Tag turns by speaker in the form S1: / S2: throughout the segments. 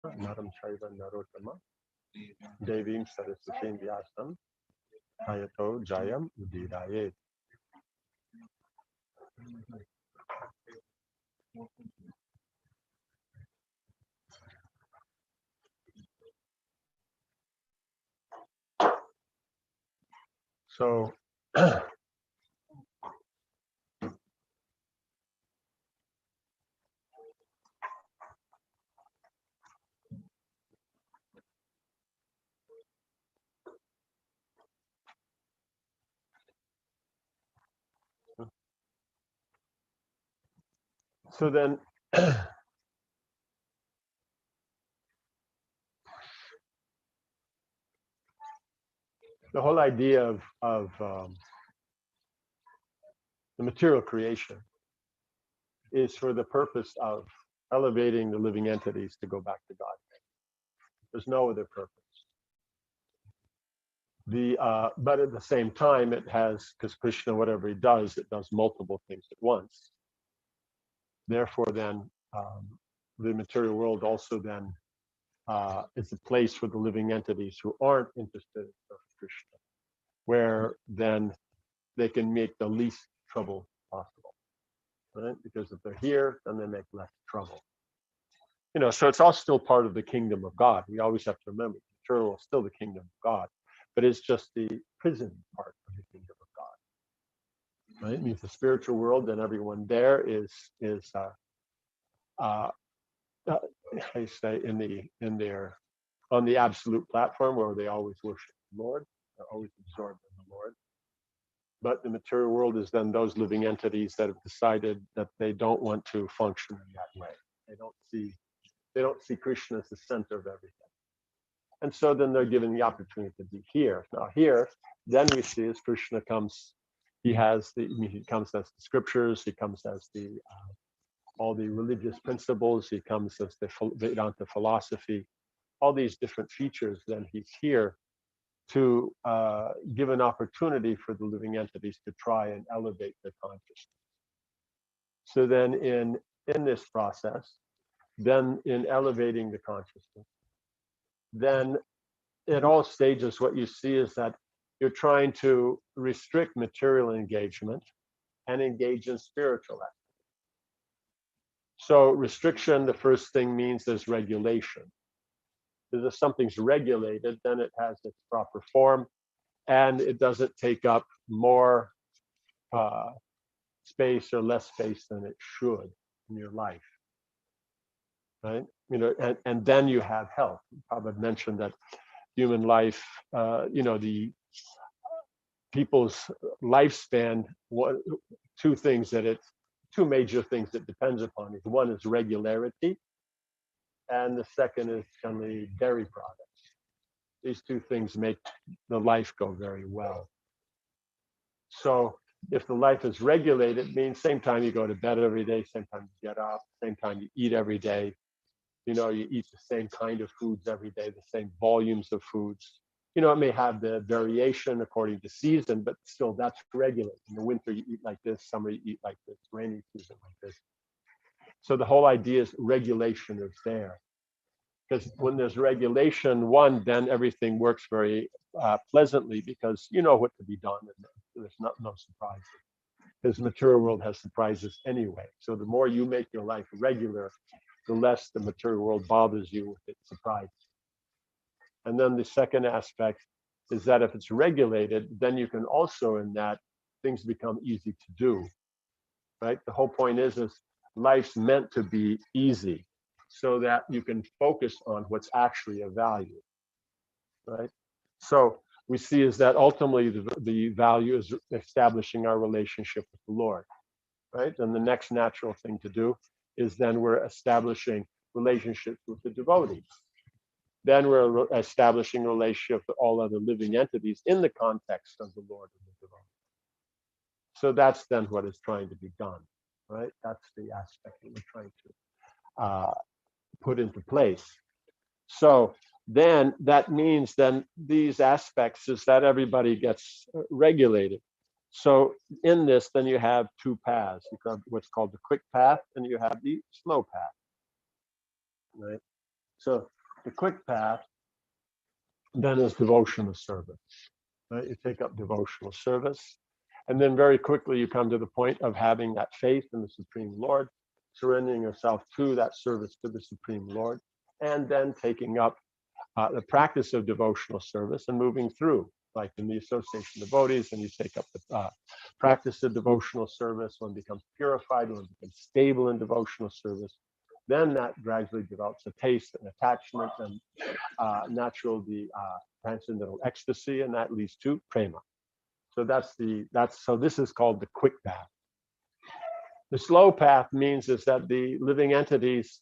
S1: Naram Shaiva Narottama Devim Saraswatim Vyasam Hayato Jayam Udirayet. So so then the whole idea of the material creation is for the purpose of elevating the living entities to go back to God. There's no other purpose. But at the same time, it has, because Krishna, whatever he does, it does multiple things at once. Therefore, then the material world also then is a place for the living entities who aren't interested in Krishna, where then they can make the least trouble possible, right? Because if they're here, then they make less trouble. So it's all still part of the kingdom of God. We always have to remember, the material world is still the kingdom of God, but it's just the prison part of the kingdom of God. Right? It means the spiritual world, and everyone there is I say in their on the absolute platform where they always worship the Lord, they're always absorbed in the Lord. But the material world is then those living entities that have decided that they don't want to function in that way. They don't see Krishna as the center of everything. And so then they're given the opportunity to be here. Now here, then we see as Krishna comes, he comes as the scriptures, he comes as all the religious principles, he comes as the Vedanta philosophy, all these different features, then he's here to give an opportunity for the living entities to try and elevate their consciousness. So then in this process, then in elevating the consciousness, then at all stages, what you see is that you're trying to restrict material engagement and engage in spiritual activity. So restriction, the first thing means there's regulation. If something's regulated, then it has its proper form, and it doesn't take up more space or less space than it should in your life, right? And then you have health. Prabhupada mentioned that human life, the people's lifespan, two major things it depends upon is one is regularity, and the second is generally dairy products. These two things make the life go very well. So if the life is regulated, it means same time you go to bed every day, same time you get up, same time you eat every day. You eat the same kind of foods every day, the same volumes of foods. It may have the variation according to season, but still that's regulated. In the winter, you eat like this, summer, you eat like this, rainy season like this. So the whole idea is regulation is there. Because when there's regulation, then everything works very pleasantly because you know what to be done and there's no surprises. Because the material world has surprises anyway. So the more you make your life regular, the less the material world bothers you with its surprises. And then the second aspect is that if it's regulated, then you can also, in that, things become easy to do, right? The whole point is life's meant to be easy so that you can focus on what's actually of value, right? So we see is that ultimately the value is establishing our relationship with the Lord, right? And the next natural thing to do is then we're establishing relationships with the devotees. Then we're establishing a relationship with all other living entities in the context of the Lord and the devotees. So that's then what is trying to be done, right? That's the aspect that we're trying to put into place. So then that means then these aspects is that everybody gets regulated. So in this, then you have two paths. You have what's called the quick path, and you have the slow path, right? So the quick path then is devotional service. Right? You take up devotional service, and then very quickly you come to the point of having that faith in the Supreme Lord, surrendering yourself to that service to the Supreme Lord, and then taking up the practice of devotional service and moving through, like in the association of devotees, and you take up the practice of devotional service. One becomes purified, one becomes stable in devotional service. Then that gradually develops a taste and attachment and natural transcendental ecstasy, and that leads to prema. So so this is called the quick path. The slow path means is that the living entities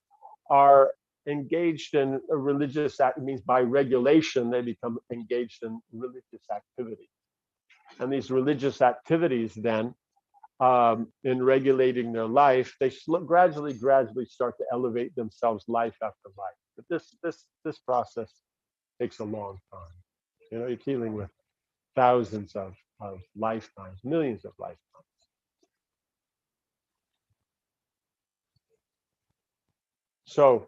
S1: are engaged in a religious act. It means by regulation they become engaged in religious activity, and these religious activities then, in regulating their life, they gradually start to elevate themselves life after life. But this process takes a long time. You're dealing with thousands of lifetimes, millions of lifetimes. So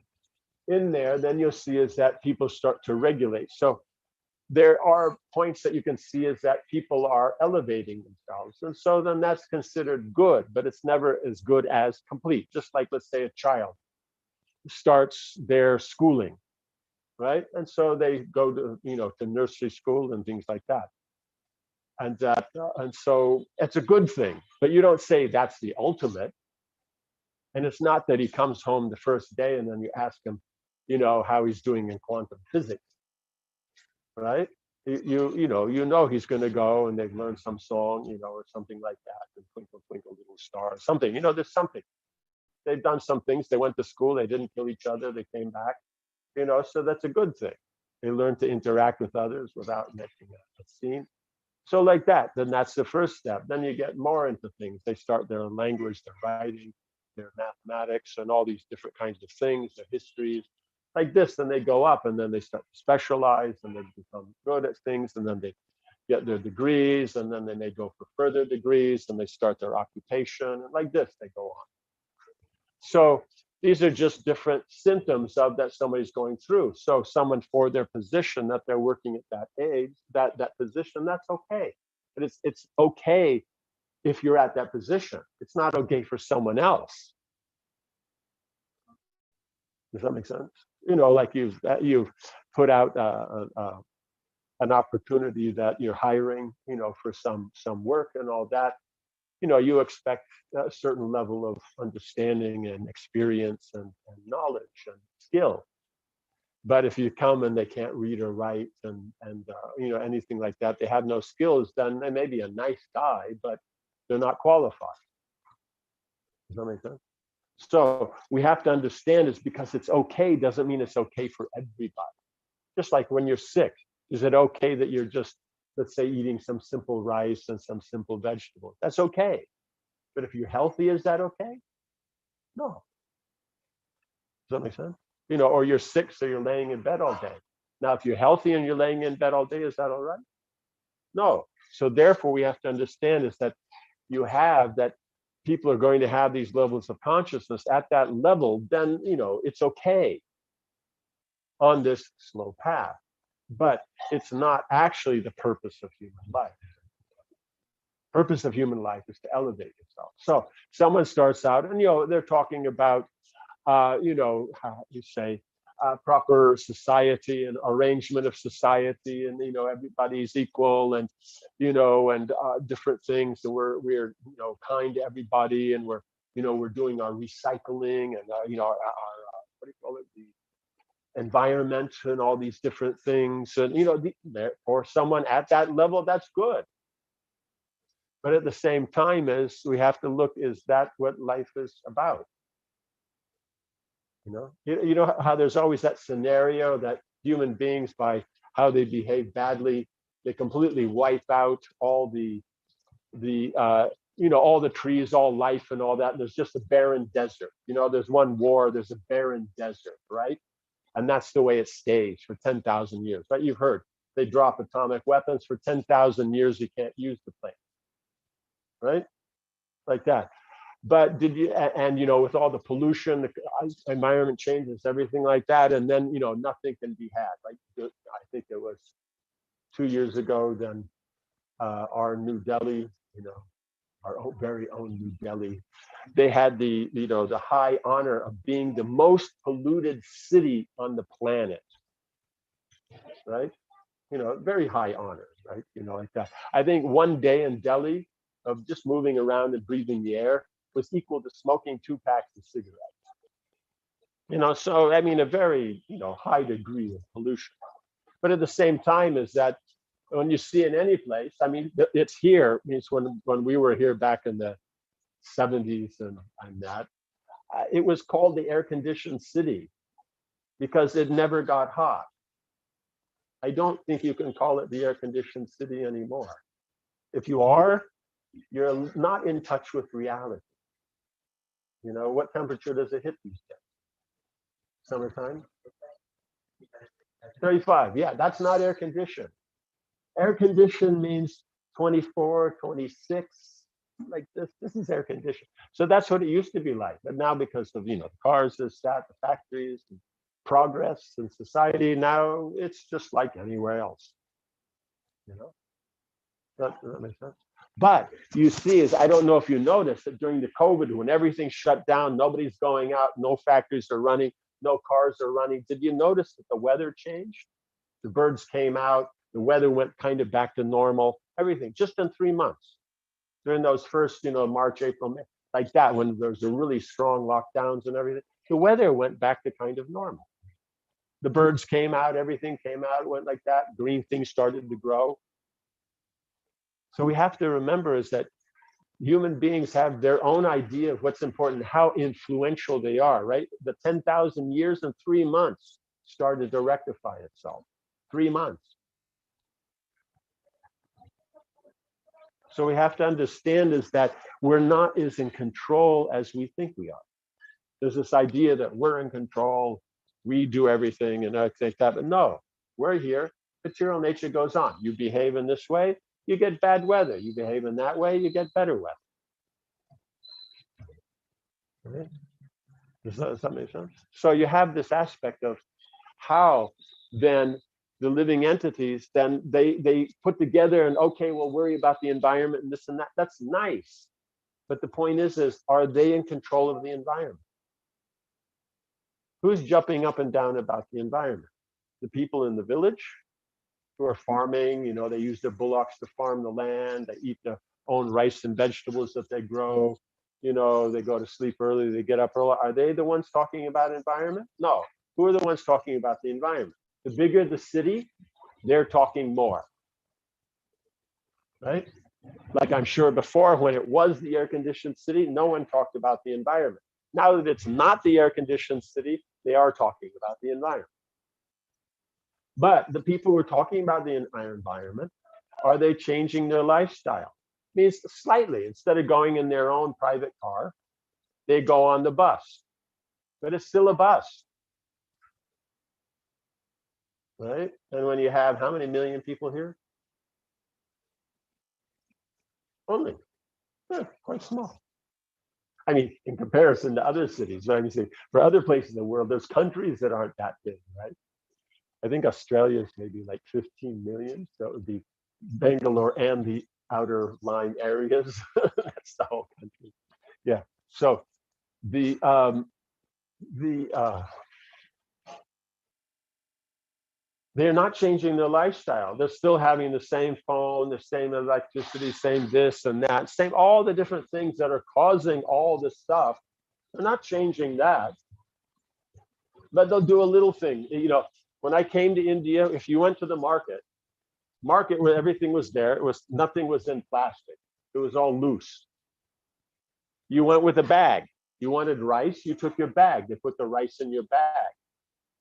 S1: in there, then you'll see is that people start to regulate. So there are points that you can see is that people are elevating themselves. And so then that's considered good, but it's never as good as complete. Just like, let's say, a child starts their schooling, right? And so they go to, to nursery school and things like that. And so it's a good thing, but you don't say that's the ultimate. And it's not that he comes home the first day and then you ask him, how he's doing in quantum physics, right? You know he's going to go and they've learned some song, or something like that, and Twinkle Twinkle Little Star, something. There's something. They've done some things. They went to school. They didn't kill each other. They came back. So that's a good thing. They learn to interact with others without making a scene. So like that, then that's the first step. Then you get more into things. They start their language, their writing, their mathematics, and all these different kinds of things, their histories, like this. Then they go up, and then they start to specialize, and they become good at things, and then they get their degrees, and then they may go for further degrees, and they start their occupation, and like this, they go on. So these are just different symptoms of that somebody's going through. So someone for their position that they're working at that age, that position, that's okay. But it's okay if you're at that position. It's not okay for someone else. Does that make sense? Like you've put out an opportunity that you're hiring, for some work and all that. You expect a certain level of understanding and experience and knowledge and skill. But if you come and they can't read or write and anything like that, they have no skills, then they may be a nice guy, but they're not qualified. Does that make sense? So we have to understand is because it's okay doesn't mean it's okay for everybody. Just like when you're sick, is it okay that you're just, let's say, eating some simple rice and some simple vegetables? That's okay. But if you're healthy, is that okay? No. Does that make sense? Or you're sick, so you're laying in bed all day. Now, if you're healthy and you're laying in bed all day, is that all right? No. So therefore, we have to understand is that you have that people are going to have these levels of consciousness at that level, then, it's okay on this slow path. But it's not actually the purpose of human life. Purpose of human life is to elevate yourself. So someone starts out and, they're talking about, how you say, proper society and arrangement of society, and everybody's equal, and different things, and we're kind to everybody, and we're doing our recycling and our what do you call it, the environment and all these different things, and for someone at that level, that's good. But at the same time, as we have to look, is that what life is about? You know how there's always that scenario that human beings, by how they behave badly, they completely wipe out all the all the trees, all life, and all that. And there's just a barren desert. There's one war, there's a barren desert, right? And that's the way it stays for 10,000 years, right? You've heard they drop atomic weapons for 10,000 years. You can't use the place, right? Like that. But did you, and with all the pollution, the environment changes, everything like that, and then nothing can be had. Like I think it was 2 years ago, then our New Delhi, our very own New Delhi, they had the high honor of being the most polluted city on the planet, right? Very high honor, right? Like that. I think one day in Delhi of just moving around and breathing the air was equal to smoking 2 packs of cigarettes. So I mean, a very high degree of pollution. But at the same time, is that when you see in any place, I mean, it's here. Means when we were here back in the 70s and that, it was called the air-conditioned city because it never got hot. I don't think you can call it the air-conditioned city anymore. If you are, you're not in touch with reality. What temperature does it hit these days? Summertime? 35. Yeah, that's not air conditioned. Air conditioned means 24, 26, like this. This is air conditioned. So that's what it used to be like. But now because of, the cars, this, that, the factories, and progress in society, now it's just like anywhere else. Does that make sense? But you see, I don't know if you noticed that during the COVID, when everything shut down, nobody's going out, no factories are running, no cars are running. Did you notice that the weather changed? The birds came out, the weather went kind of back to normal, everything, just in 3 months. During those first, March, April, May, like that, when there was a really strong lockdowns and everything, the weather went back to kind of normal. The birds came out, everything came out, went like that, green things started to grow. So we have to remember is that human beings have their own idea of what's important, how influential they are, right? The 10,000 years and 3 months started to rectify itself. 3 months. So we have to understand is that we're not as in control as we think we are. There's this idea that we're in control, we do everything and I think that, but no, we're here. Material nature goes on. You behave in this way, you get bad weather. You behave in that way, you get better weather. Okay. Does that make sense? So you have this aspect of how then the living entities, then they put together and okay, we'll worry about the environment and this and that. That's nice. But the point is are they in control of the environment? Who's jumping up and down about the environment? The people in the village who are farming, they use their bullocks to farm the land, they eat their own rice and vegetables that they grow, they go to sleep early, they get up early. Are they the ones talking about environment? No. Who are the ones talking about the environment? The bigger the city, they're talking more, right? Like I'm sure before, when it was the air-conditioned city, no one talked about the environment. Now that it's not the air-conditioned city, they are talking about the environment. But the people who are talking about the environment, are they changing their lifestyle? Means slightly. Instead of going in their own private car, they go on the bus. But it's still a bus, right? And when you have how many million people here? Only. Quite small. I mean, in comparison to other cities, right? I mean, for other places in the world, there's countries that aren't that big, right? I think Australia is maybe like 15 million. So it would be Bangalore and the outer line areas. That's the whole country. Yeah. So they're not changing their lifestyle. They're still having the same phone, the same electricity, same this and that, same all the different things that are causing all this stuff. They're not changing that. But they'll do a little thing. When I came to India, if you went to the market where everything was there, nothing was in plastic. It was all loose. You went with a bag. You wanted rice, you took your bag. They put the rice in your bag.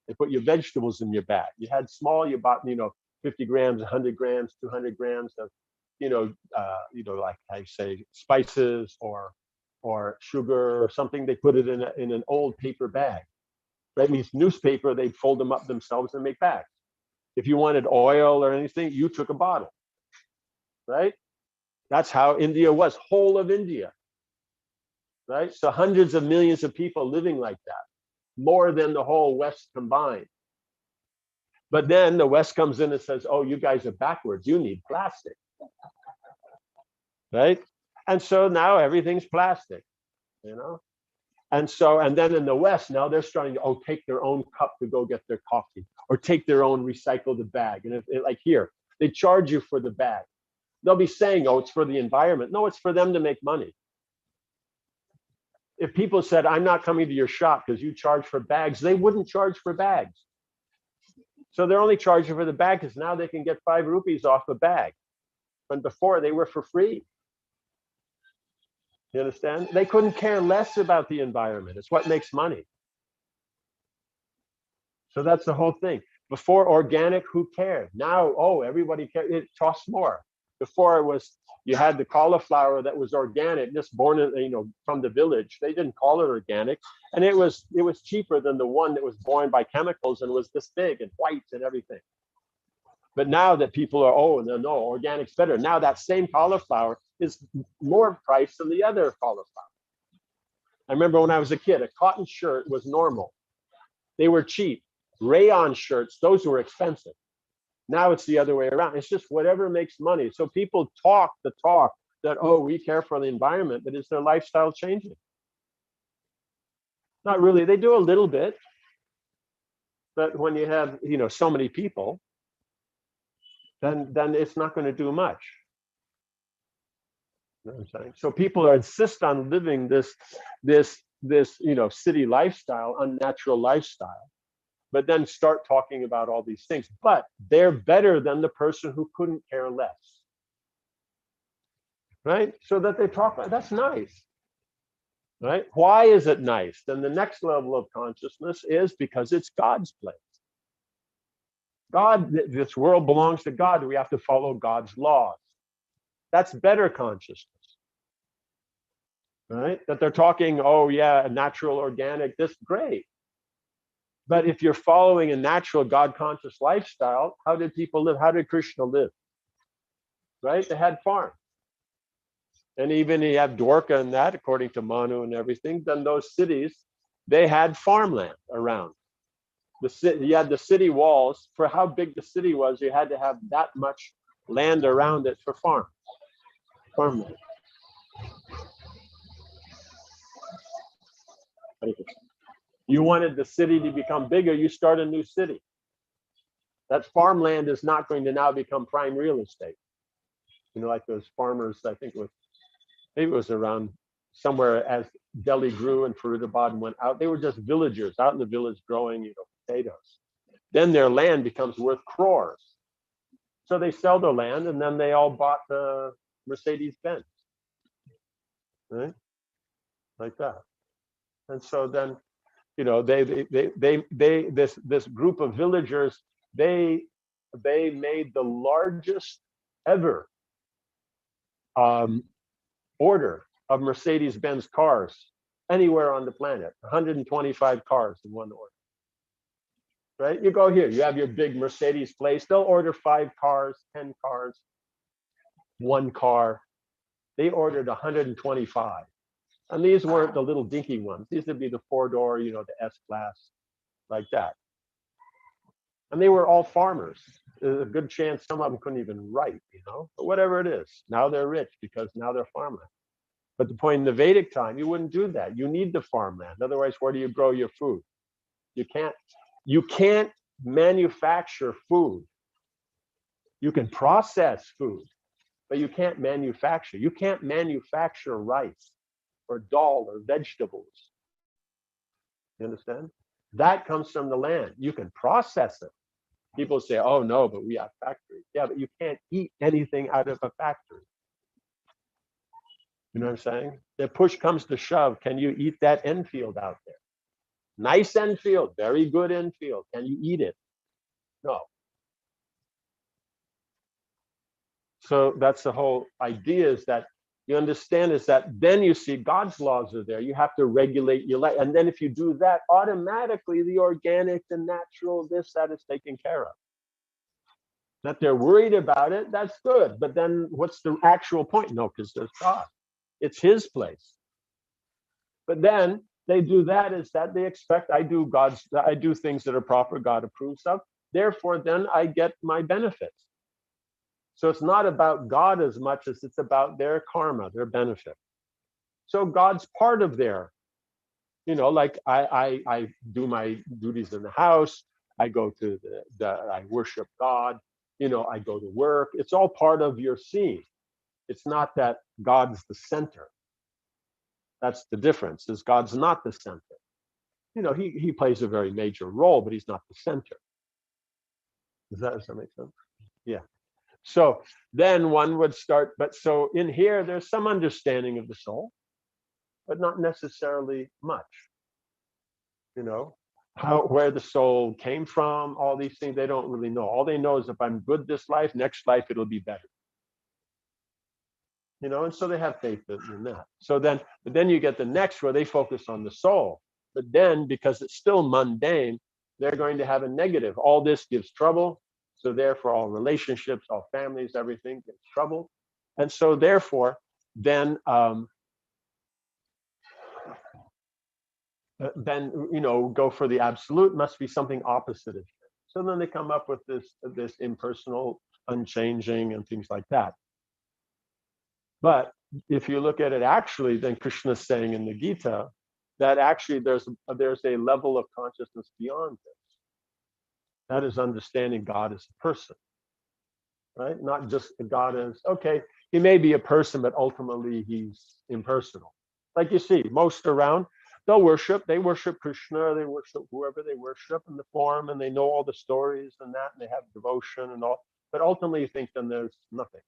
S1: They put your vegetables in your bag. You had small, you bought, 50 grams, 100 grams, 200 grams of, like I say, spices or sugar or something. They put it in an old paper bag. That means newspaper, they'd fold them up themselves and make bags. If you wanted oil or anything, you took a bottle, right? That's how India was, whole of India, right? So hundreds of millions of people living like that, more than the whole West combined. But then the West comes in and says, oh, you guys are backwards. You need plastic, right? And so now everything's plastic, you know? And then in the West, now they're starting to, take their own cup to go get their coffee, or take their own recycled bag. And like here, they charge you for the bag. They'll be saying, oh, it's for the environment. No, it's for them to make money. If people said, I'm not coming to your shop because you charge for bags, they wouldn't charge for bags. So they're only charging for the bag because now they can get 5 rupees off a bag. But before, they were for free. You understand? They couldn't care less about the environment. It's what makes money. So that's the whole thing. Before, organic, who cared? Now, everybody cares. It costs more. Before, it was, you had the cauliflower that was organic, just born in, from the village. They didn't call it organic, and it was cheaper than the one that was born by chemicals and was this big and white and everything. But now that people are, no, organic's better. Now that same cauliflower is more price than the other cauliflower. I remember when I was a kid, a cotton shirt was normal. They were cheap. Rayon shirts, those were expensive. Now it's the other way around. It's just whatever makes money. So people talk the talk that, we care for the environment, but is their lifestyle changing? Not really. They do a little bit. But when you have, so many people, then it's not going to do much. You know what I'm saying? So people insist on living this city lifestyle, unnatural lifestyle, but then start talking about all these things. But they're better than the person who couldn't care less, right? So that they talk about, that's nice, right? Why is it nice? Then the next level of consciousness is because it's God's place. God, this world belongs to God. We have to follow God's laws. That's better consciousness, right? That they're talking, natural, organic, this, great. But if you're following a natural God-conscious lifestyle, how did people live? How did Krishna live? Right? They had farms. And even you have Dwarka and that, according to Manu and everything, then those cities, they had farmland around. You had the city walls. For how big the city was, you had to have that much land around it for farmland. You wanted the city to become bigger, you start a new city. That farmland is not going to now become prime real estate. Like those farmers, I think maybe it was around somewhere as Delhi grew and Faridabad went out. They were just villagers out in the village growing, potatoes. Then their land becomes worth crores. So they sell their land, and then they all bought the Mercedes-Benz, right? Like that. And so then, this group of villagers, they made the largest ever order of Mercedes-Benz cars anywhere on the planet. 125 cars in one order. Right? You go here, you have your big Mercedes place. They'll order 5 cars, 10 cars, 1 car. They ordered 125. And these weren't the little dinky ones. These would be the 4-door, the S-Class, like that. And they were all farmers. There's a good chance some of them couldn't even write, but whatever it is. Now they're rich because now they're farmland. But the point in the Vedic time, you wouldn't do that. You need the farmland. Otherwise, where do you grow your food? You can't manufacture food. You can process food, but you can't manufacture. You can't manufacture rice or dal or vegetables. You understand? That comes from the land. You can process it. People say, oh no, but we have factories. Yeah, but you can't eat anything out of a factory. You know what I'm saying? The push comes to shove. Can you eat that Enfield out there? Nice Enfield, very good Enfield. Can you eat it? No. So that's the whole idea, is that you understand, is that then you see God's laws are there. You have to regulate your life. And then if you do that, automatically the organic, the natural, that is taken care of. That they're worried about it, that's good. But then what's the actual point? No, because there's God. It's his place. But then they do that is that they expect I do things that are proper, God approves of. Therefore, then I get my benefits. So it's not about God as much as it's about their karma, their benefit. So God's part of their, like I do my duties in the house. I go to I worship God. I go to work. It's all part of your seeing. It's not that God's the center. That's the difference. Is God's not the center. He plays a very major role, but he's not the center. Does that make sense? Yeah. So then one would start, but so in here, there's some understanding of the soul, but not necessarily much. Where the soul came from, all these things, they don't really know. All they know is if I'm good this life, next life it'll be better. And so they have faith in that. But then you get the next where they focus on the soul. But then, because it's still mundane, they're going to have a negative. All this gives trouble. So therefore, all relationships, all families, everything gets trouble. And so therefore, then go for the absolute must be something opposite of it. So then they come up with this impersonal, unchanging, and things like that. But if you look at it actually, then Krishna is saying in the Gita that actually there's a level of consciousness beyond this. That is understanding God as a person, right? Not just God as, okay, he may be a person, but ultimately he's impersonal. Like you see, most around, they worship Krishna, they worship whoever they worship in the form, and they know all the stories and that, and they have devotion and all. But ultimately you think then there's nothing.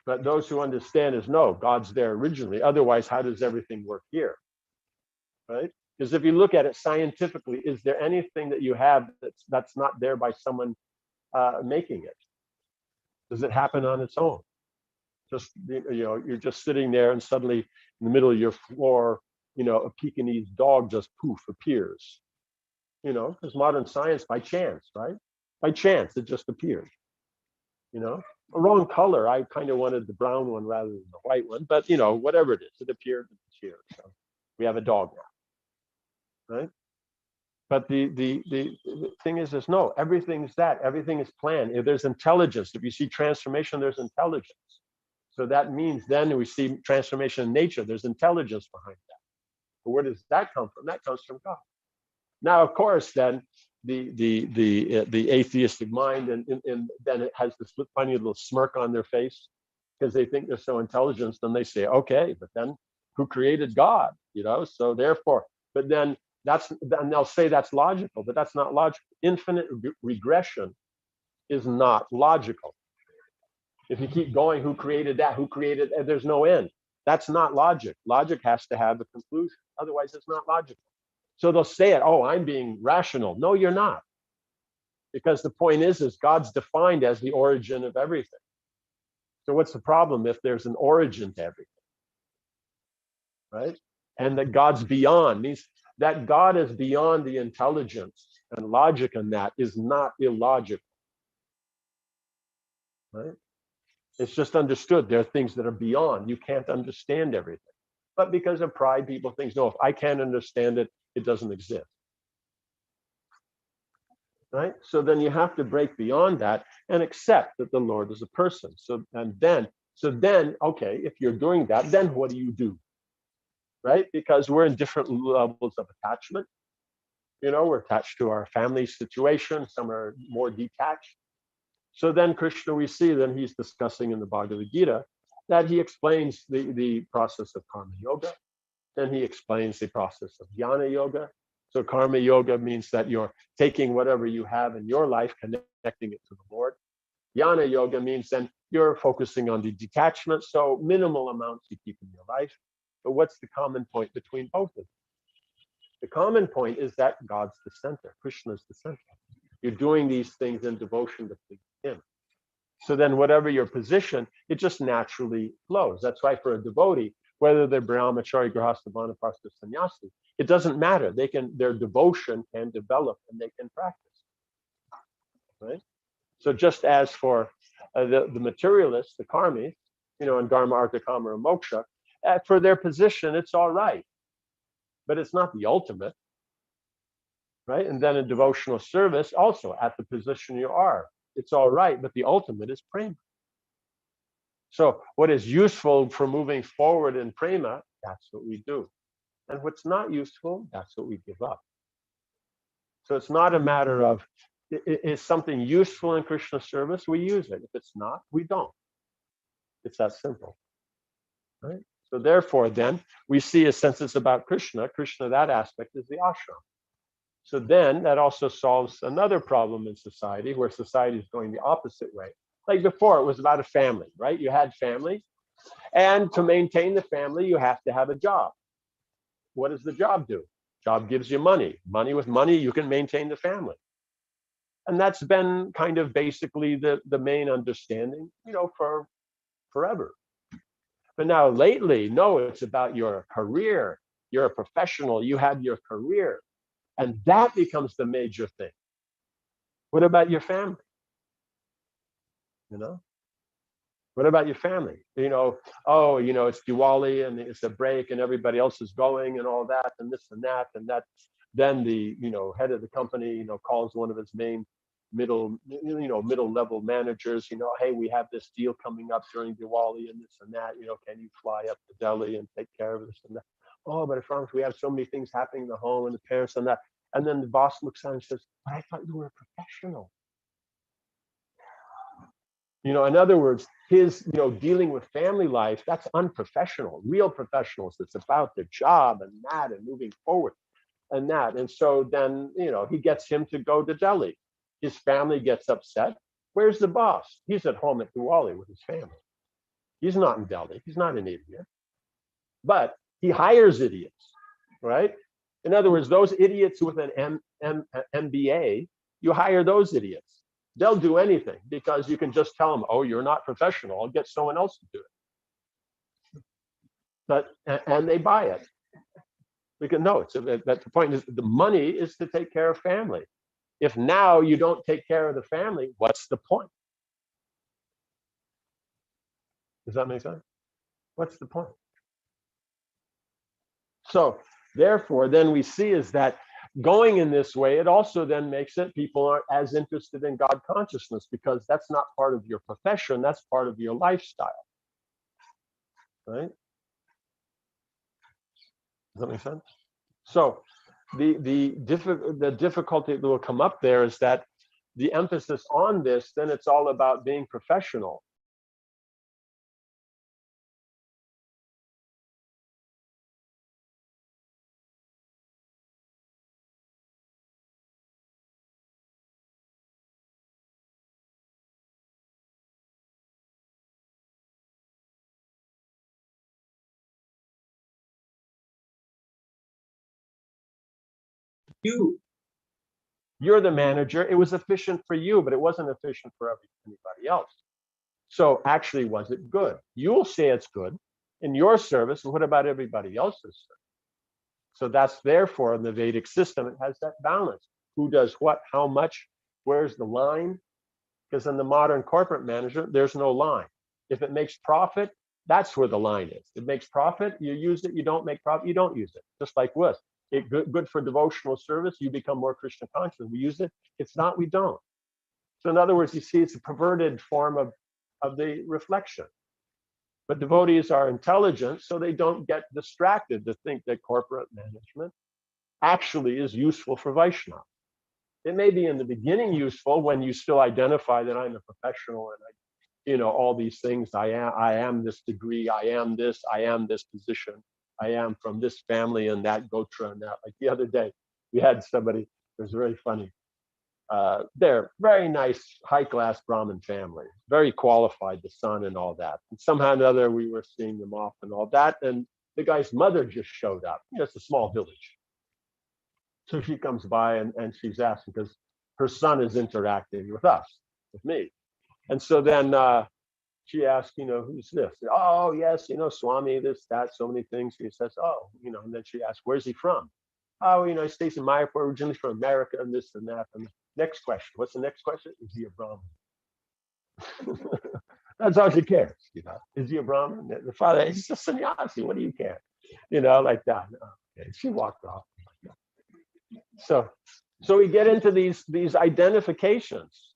S1: But those who understand is no, God's there originally. Otherwise, how does everything work here? Right? Because if you look at it scientifically, is there anything that you have that's not there by someone making it? Does it happen on its own? Just you're just sitting there, and suddenly in the middle of your floor, a Pekingese dog just poof appears. Because modern science, by chance, right? By chance, it just appeared. A wrong color. I kind of wanted the brown one rather than the white one, but whatever it is, it appeared here. So we have a dog now, right? But the thing is no, everything is planned. If there's intelligence, if you see transformation, there's intelligence. So that means then we see transformation in nature. There's intelligence behind that. But where does that come from? That comes from God. Now, of course, then the atheistic mind, and then it has this funny little smirk on their face because they think they're so intelligent. Then they say, okay, but then who created God? So therefore, but then they'll say that's logical, but that's not logical. Infinite regression is not logical. If you keep going, who created that? Who created? There's no end. That's not logic. Logic has to have a conclusion. Otherwise, it's not logical. So they'll say it, oh, I'm being rational. No, you're not. Because the point is God's defined as the origin of everything. So what's the problem if there's an origin to everything? Right? And that God's beyond means that God is beyond the intelligence and logic, and that is not illogical. Right? It's just understood. There are things that are beyond. You can't understand everything. But because of pride, people think, no, if I can't understand it, it doesn't exist. Right? So then you have to break beyond that and accept that the Lord is a person. So then, okay, if you're doing that, then what do you do? Right? Because we're in different levels of attachment. We're attached to our family situation. Some are more detached. So then Krishna, we see, then he's discussing in the Bhagavad Gita that he explains the process of karma yoga. Then he explains the process of jnana yoga. So karma yoga means that you're taking whatever you have in your life, connecting it to the Lord. Jnana yoga means then you're focusing on the detachment. So minimal amounts you keep in your life. But what's the common point between both of them? The common point is that God's the center. Krishna is the center. You're doing these things in devotion to please him. So then whatever your position, it just naturally flows. That's why for a devotee, whether they're brahmachari, grihastha, vanaprastha, sannyasi, it doesn't matter. Their devotion can develop and they can practice. Right? So just as for the materialists, the karmis, in dharma, artha, kama, or moksha, For their position, it's all right, but it's not the ultimate, right? And then in devotional service, also at the position you are, it's all right, but the ultimate is prema. So what is useful for moving forward in prema, that's what we do. And what's not useful, that's what we give up. So it's not a matter of, is something useful in Krishna service? We use it. If it's not, we don't. It's that simple, right? So therefore, then, we see, since it's about Krishna, that aspect is the ashram. So then that also solves another problem in society, where society is going the opposite way. Like before, it was about a family, right? You had family, and to maintain the family, you have to have a job. What does the job do? Job gives you money. With money, you can maintain the family. And that's been kind of basically the main understanding, for forever. But now lately, no, it's about your career. You're a professional, you have your career. And that becomes the major thing. What about your family? What about your family? It's Diwali and it's a break and everybody else is going and all that and this and that. And that, then the, head of the company, calls one of his main middle level managers, hey, we have this deal coming up during Diwali and this and that, can you fly up to Delhi and take care of this and that? Oh, but Franz, we have so many things happening in the home and the parents and that. And then the boss looks at him and says, but I thought you were a professional. In other words, his, dealing with family life, that's unprofessional. Real professionals, it's about the job and that and moving forward and that. And so then, he gets him to go to Delhi. His family gets upset. Where's the boss? He's at home at Diwali with his family. He's not in Delhi. He's not an idiot. But he hires idiots, right? In other words, those idiots with an MBA, you hire those idiots. They'll do anything because you can just tell them, oh, you're not professional. I'll get someone else to do it. And they buy it. Because no, the point is the money is to take care of family. If now you don't take care of the family, what's the point? Does that make sense? What's the point? So therefore, then we see is that going in this way, it also then makes it people aren't as interested in God consciousness because that's not part of your profession, that's part of your lifestyle. Right? Does that make sense? So the difficulty that will come up there is that the emphasis on this, then it's all about being professional. You're the manager. It was efficient for you, but it wasn't efficient for anybody else. So actually, was it good? You'll say it's good in your service. And what about everybody else's service? So that's therefore in the Vedic system, it has that balance. Who does what, how much, where's the line? Because in the modern corporate management, there's no line. If it makes profit, that's where the line is. It makes profit, you use it. You don't make profit, you don't use it. Just like with it, good for devotional service, you become more Krishna conscious. We use it. It's not, we don't. So in other words, you see, it's a perverted form of the reflection. But devotees are intelligent, so they don't get distracted to think that corporate management actually is useful for Vaishnava. It may be in the beginning useful when you still identify that I'm a professional and all these things. I am this degree. I am this position. I am from this family and that gotra and that. Like the other day, we had somebody. It was very funny. They're very nice, high-class Brahmin family, very qualified, the son and all that. And somehow or another, we were seeing them off and all that. And the guy's mother just showed up. It's a small village. So she comes by and she's asking because her son is interacting with us, with me. And so then she asked, who's this? Oh, yes, Swami, this, that, so many things. He says, oh, and then she asked, where's he from? Oh, he stays in Mayapur, originally from America, and this and that. And next question. What's the next question? Is he a Brahmin? That's all she cares. Is he a Brahmin? The father, he's a sannyasi. What do you care? Like that. Okay. She walked off. So, so we get into these identifications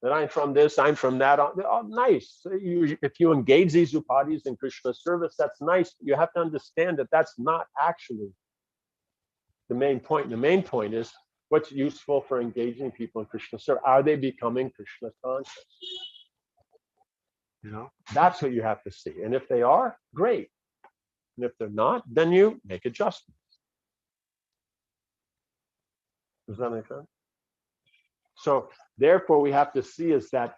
S1: that I'm from this, I'm from that. Oh, nice. If you engage these upadhis in Krishna service, that's nice. You have to understand that that's not actually the main point. The main point is what's useful for engaging people in Krishna service. Are they becoming Krishna conscious? That's what you have to see. And if they are, great. And if they're not, then you make adjustments. Does that make sense? So therefore, we have to see is that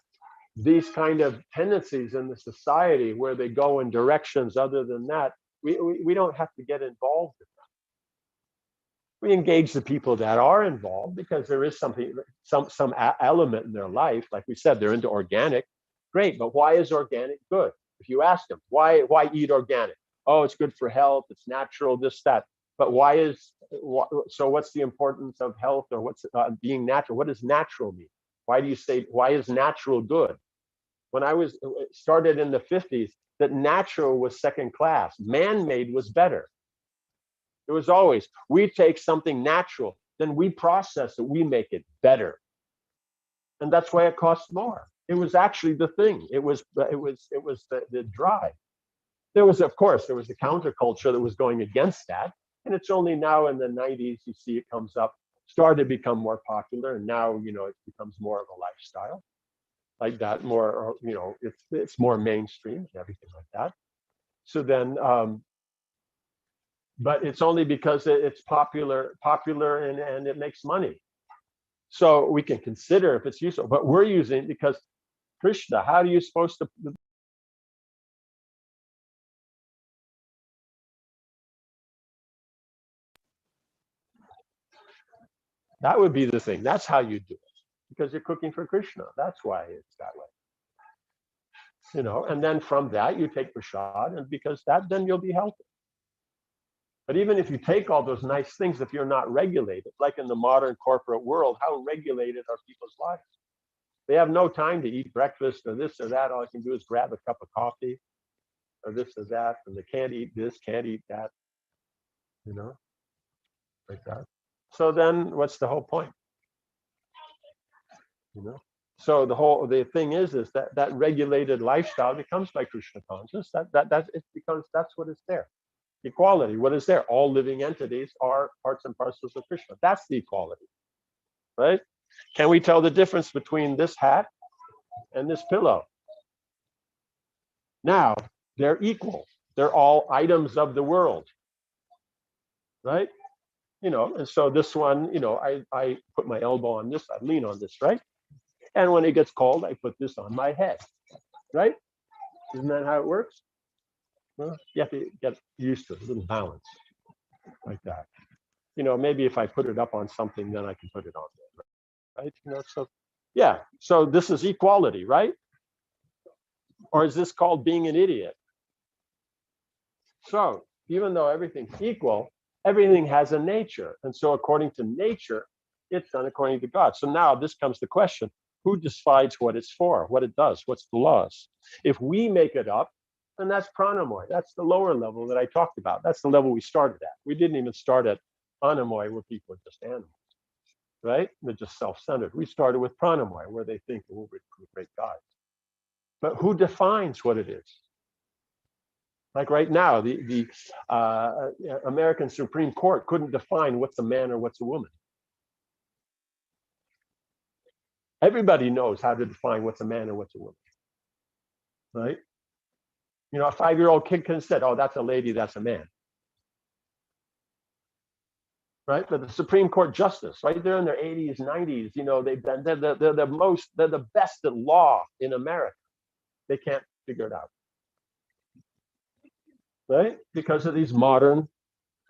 S1: these kind of tendencies in the society where they go in directions other than that, we don't have to get involved in that. We engage the people that are involved because there is something, some element in their life. Like we said, they're into organic. Great, but why is organic good? If you ask them, why eat organic? Oh, it's good for health, it's natural, this, that. But so what's the importance of health, or what's being natural? What does natural mean? Why do you say, why is natural good? When I was started in the 50s, that natural was second class. Man-made was better. It was always, we take something natural, then we process it, we make it better. And that's why it costs more. It was actually the thing. It was the drive. There was, of course, there was the counterculture that was going against that. And it's only now in the 90s you see it comes up, started to become more popular. And now, it becomes more of a lifestyle like that, more, it's more mainstream and everything like that. So then, but it's only because it's popular and it makes money. So we can consider if it's useful, but we're using it because Krishna, how are you supposed to? That would be the thing. That's how you do it, because you're cooking for Krishna. That's why it's that way. And then from that you take prasad, and because that, then you'll be healthy. But even if you take all those nice things, if you're not regulated, like in the modern corporate world, how regulated are people's lives? They have no time to eat breakfast or this or that. All I can do is grab a cup of coffee or this or that, and they can't eat this, can't eat that, like that. So then what's the whole point? So the thing is that regulated lifestyle becomes by Krishna conscious. That it becomes, that's what is there. Equality. What is there? All living entities are parts and parcels of Krishna. That's the equality, right? Can we tell the difference between this hat and this pillow? Now they're equal. They're all items of the world, right? And so this one, I put my elbow on this, I lean on this, right? And when it gets cold, I put this on my head, right? Isn't that how it works? Well, you have to get used to a little balance like that. Maybe if I put it up on something, then I can put it on there, right? So yeah, so this is equality, right? Or is this called being an idiot? So even though everything's equal, everything has a nature. And so according to nature, it's done according to God. So now this comes to question, who decides what it's for, what it does, what's the laws? If we make it up, then that's pranamoy. That's the lower level that I talked about. That's the level we started at. We didn't even start at anamoy, where people are just animals, right? They're just self-centered. We started with pranamoy, where they think, oh, we're great gods. But who defines what it is? Like right now, the American Supreme Court couldn't define what's a man or what's a woman. Everybody knows how to define what's a man or what's a woman, right? A 5-year-old kid can have said, "Oh, that's a lady, that's a man," right? But the Supreme Court justice, right? They're in their 80s, 90s. They're the best at law in America. They can't figure it out, right? Because of these modern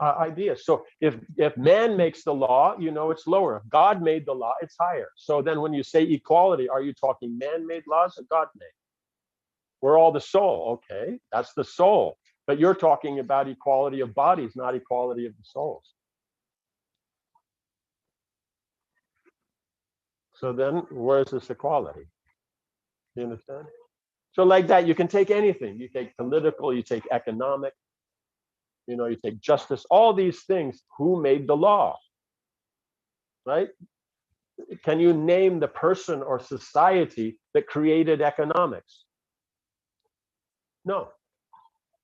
S1: ideas. So if man makes the law, it's lower. If God made the law, it's higher. So then when you say equality, are you talking man-made laws or God-made? We're all the soul. Okay, that's the soul. But you're talking about equality of bodies, not equality of the souls. So then where's this equality? You understand? So like that, you can take anything. You take political, you take economic, you take justice, all these things. Who made the law, right? Can you name the person or society that created economics? No.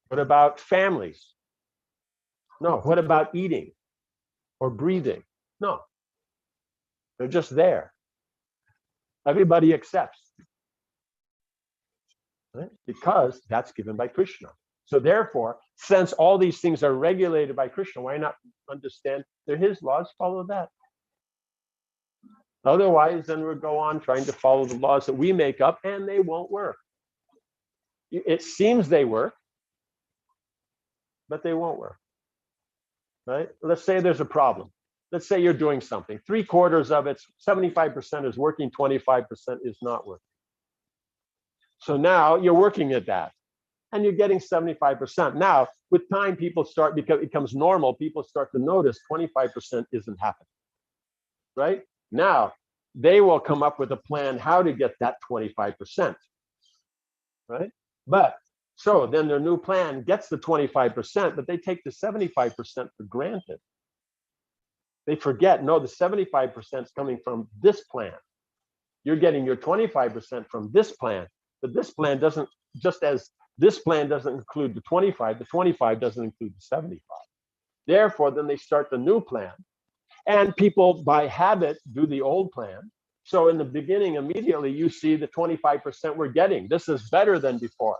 S1: What about families? No. What about eating or breathing? No. They're just there. Everybody accepts, right? Because that's given by Krishna. So therefore, since all these things are regulated by Krishna, why not understand they're his laws? Follow that. Otherwise, then we'll go on trying to follow the laws that we make up, and they won't work. It seems they work, but they won't work, right? Let's say there's a problem. Let's say you're doing something. 3/4 of it, 75% is working, 25% is not working. So now you're working at that, and you're getting 75%. Now, with time, people start, because it becomes normal, people start to notice 25% isn't happening, right? Now, they will come up with a plan how to get that 25%, right? But so then their new plan gets the 25%, but they take the 75% for granted. They forget, no, the 75% is coming from this plan. You're getting your 25% from this plan, but this plan doesn't, just as this plan doesn't include the 25 doesn't include the 75. Therefore, then they start the new plan. And people, by habit, do the old plan. So in the beginning, immediately, you see the 25% we're getting. This is better than before,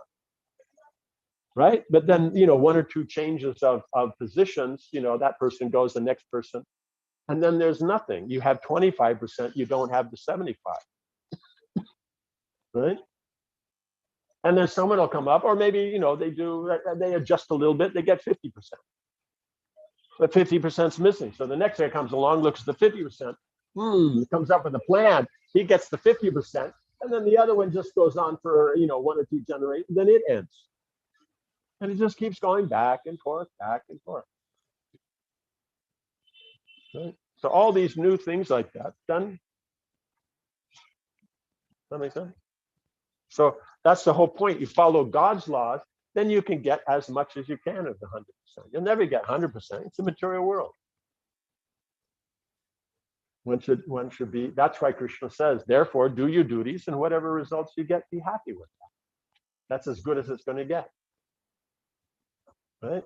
S1: right? But then, 1 or 2 changes of positions, that person goes, the next person, and then there's nothing. You have 25%, you don't have the 75, right? And then someone will come up, or maybe, they adjust a little bit, they get 50%. But 50% is missing. So the next guy comes along, looks at the 50%, comes up with a plan. He gets the 50%, and then the other one just goes on for 1 or 2 generations. Then it ends, and it just keeps going back and forth, back and forth. Right? So all these new things like that done. Does that make sense? So that's the whole point. You follow God's laws, then you can get as much as you can of the 100%. You'll never get 100%. It's a material world. One should be, that's why Krishna says, therefore, do your duties, and whatever results you get, be happy with that. That's as good as it's going to get. Right?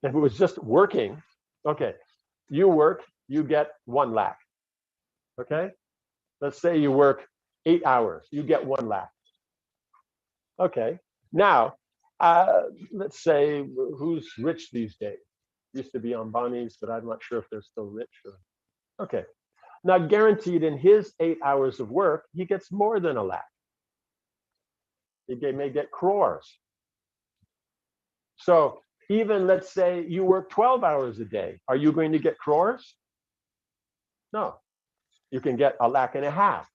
S1: If it was just working, okay, you work, you get 1 lakh. Okay? Let's say you work 8 hours, you get 1 lakh. Okay. Now, let's say, who's rich these days? Used to be Ambani's, but I'm not sure if they're still rich. Okay. Now, guaranteed in his 8 hours of work, he gets more than 1 lakh. He may get crores. So even, let's say you work 12 hours a day, are you going to get crores? No. You can get 1.5 lakhs.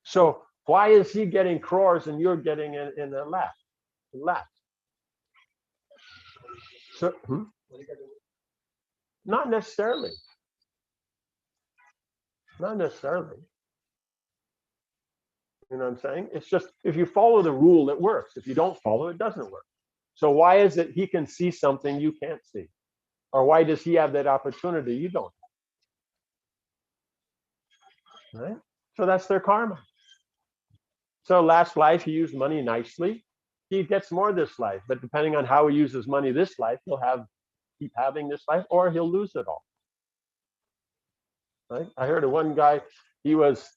S1: So why is he getting crores and you're getting in 1 lakh? So, not necessarily. Not necessarily. You know what I'm saying? It's just, if you follow the rule, it works. If you don't follow, it doesn't work. So why is it he can see something you can't see? Or why does he have that opportunity you don't? Right? So that's their karma. So last life, he used money nicely. He gets more this life, but depending on how he uses money this life, he'll keep having this life, or he'll lose it all. Right? I heard of one guy, he was,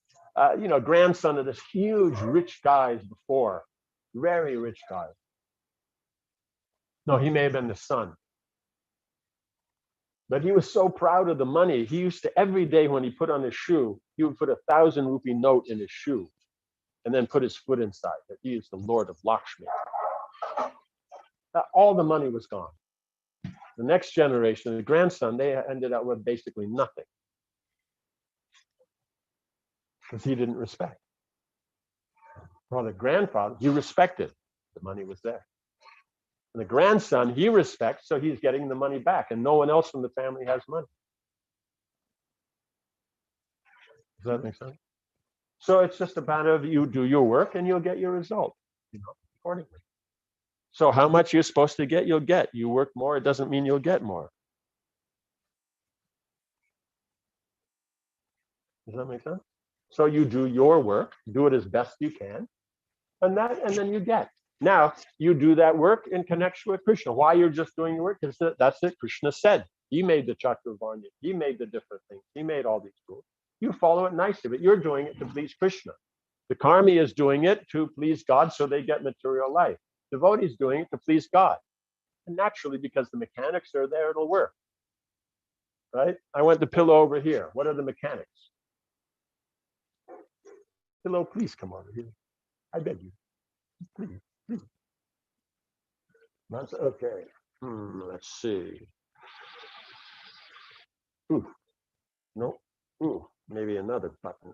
S1: grandson of this huge rich guys before, very rich guy. No, he may have been the son. But he was so proud of the money. He used to, every day when he put on his shoe, he would put 1,000 rupee note in his shoe and then put his foot inside, that he is the Lord of Lakshmi. All the money was gone. The next generation, the grandson, they ended up with basically nothing, because he didn't respect. Well, the grandfather, he respected. The money was there. And the grandson, he respects, so he's getting the money back, and no one else from the family has money. Does that make sense? So it's just a matter of you do your work and you'll get your result, accordingly. So how much you're supposed to get, you'll get. You work more, it doesn't mean you'll get more. Does that make sense? So you do your work, do it as best you can, and then you get. Now you do that work in connection with Krishna. Why you're just doing your work? Because that's it. Krishna said he made the Chaturvarnya, he made the different things, he made all these rules. You follow it nicely, but you're doing it to please Krishna. The karmi is doing it to please God, so they get material life. Devotees doing it to please God, and naturally, because the mechanics are there, it'll work. Right? I want the pillow over here. What are the mechanics? Pillow, please come over here. I beg you. Please, please. That's okay. Let's see. Ooh, no. Ooh, maybe another button.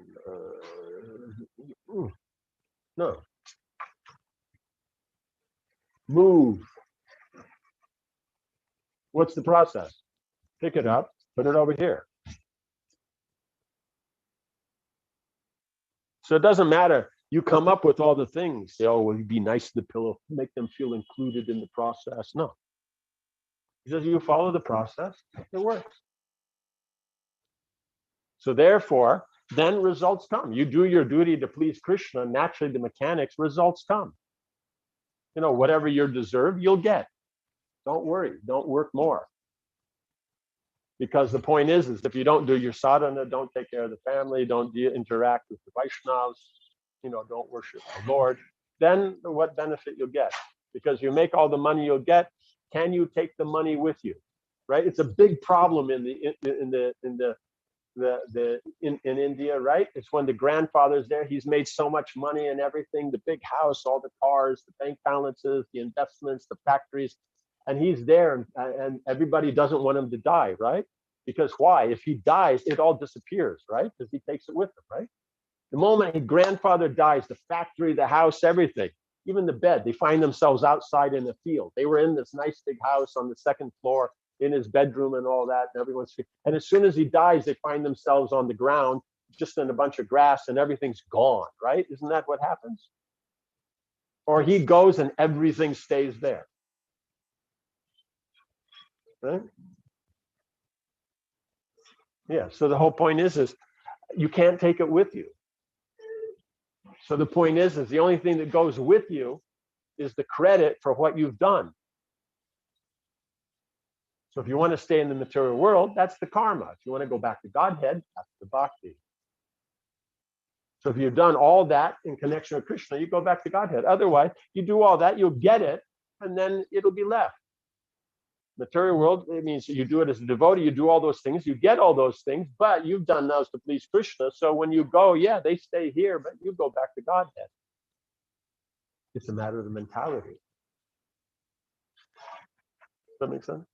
S1: No. Move. What's the process? Pick it up, put it over here. So it doesn't matter. You come up with all the things. Say, oh, well, you'd be nice to the pillow, make them feel included in the process. No. He says, you follow the process, it works. So therefore, then results come. You do your duty to please Krishna, naturally the mechanics, results come. Whatever you deserve, you'll get. Don't worry, don't work more. Because the point is if you don't do your sadhana, don't take care of the family, don't interact with the Vaishnavas, don't worship the Lord, then what benefit you'll get? Because you make all the money you'll get, can you take the money with you? Right? It's a big problem in India, right? It's when the grandfather's there, he's made so much money and everything, the big house, all the cars, the bank balances, the investments, the factories, and he's there and everybody doesn't want him to die, right? Because why? If he dies, it all disappears, right? Because he takes it with him, right? The moment his grandfather dies, the factory, the house, everything, even the bed, they find themselves outside in the field. They were in this nice big house on the second floor, in his bedroom and all that, and as soon as he dies, they find themselves on the ground, just in a bunch of grass, and everything's gone, right? Isn't that what happens? Or he goes and everything stays there, right? Yeah, so the whole point is you can't take it with you. So the point is the only thing that goes with you is the credit for what you've done. So if you want to stay in the material world, that's the karma. If you want to go back to Godhead, that's the bhakti. So if you've done all that in connection with Krishna, you go back to Godhead. Otherwise, you do all that, you'll get it, and then it'll be left. Material world, it means you do it as a devotee, you do all those things, you get all those things, but you've done those to please Krishna. So when you go, yeah, they stay here, but you go back to Godhead. It's a matter of the mentality. Does that make sense?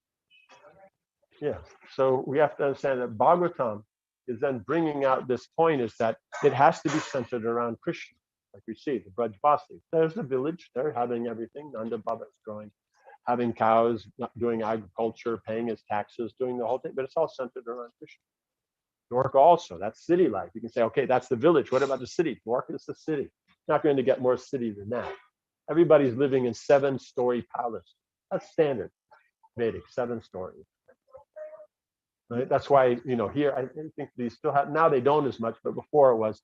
S1: Yeah. So we have to understand that Bhagavatam is then bringing out this point is that it has to be centered around Krishna. Like we see, the Brajvasi. There's the village, they're having everything. Nanda Baba is growing, having cows, doing agriculture, paying his taxes, doing the whole thing, but it's all centered around Krishna. Dwarka also, that's city life. You can say, okay, that's the village. What about the city? Dwarka is the city. Not going to get more city than that. Everybody's living in 7-story palace. That's standard Vedic, 7 stories. Right? That's why, here, I think they still have, now they don't as much, but before it was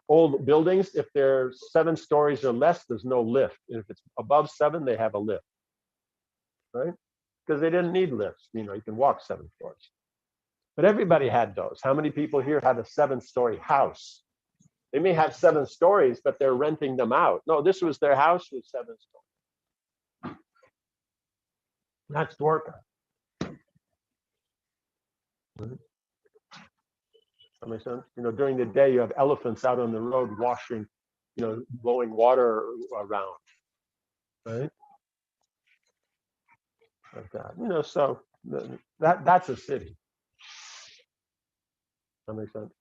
S1: old buildings. If they're 7 stories or less, there's no lift. If it's above 7, they have a lift, right? Because they didn't need lifts. You can walk 7 floors. But everybody had those. How many people here have a 7-story house? They may have 7 stories, but they're renting them out. No, this was their house with 7 stories. That's Dwarka. That makes sense. During the day, you have elephants out on the road washing, blowing water around, right? Like that. So that's a city. That makes sense.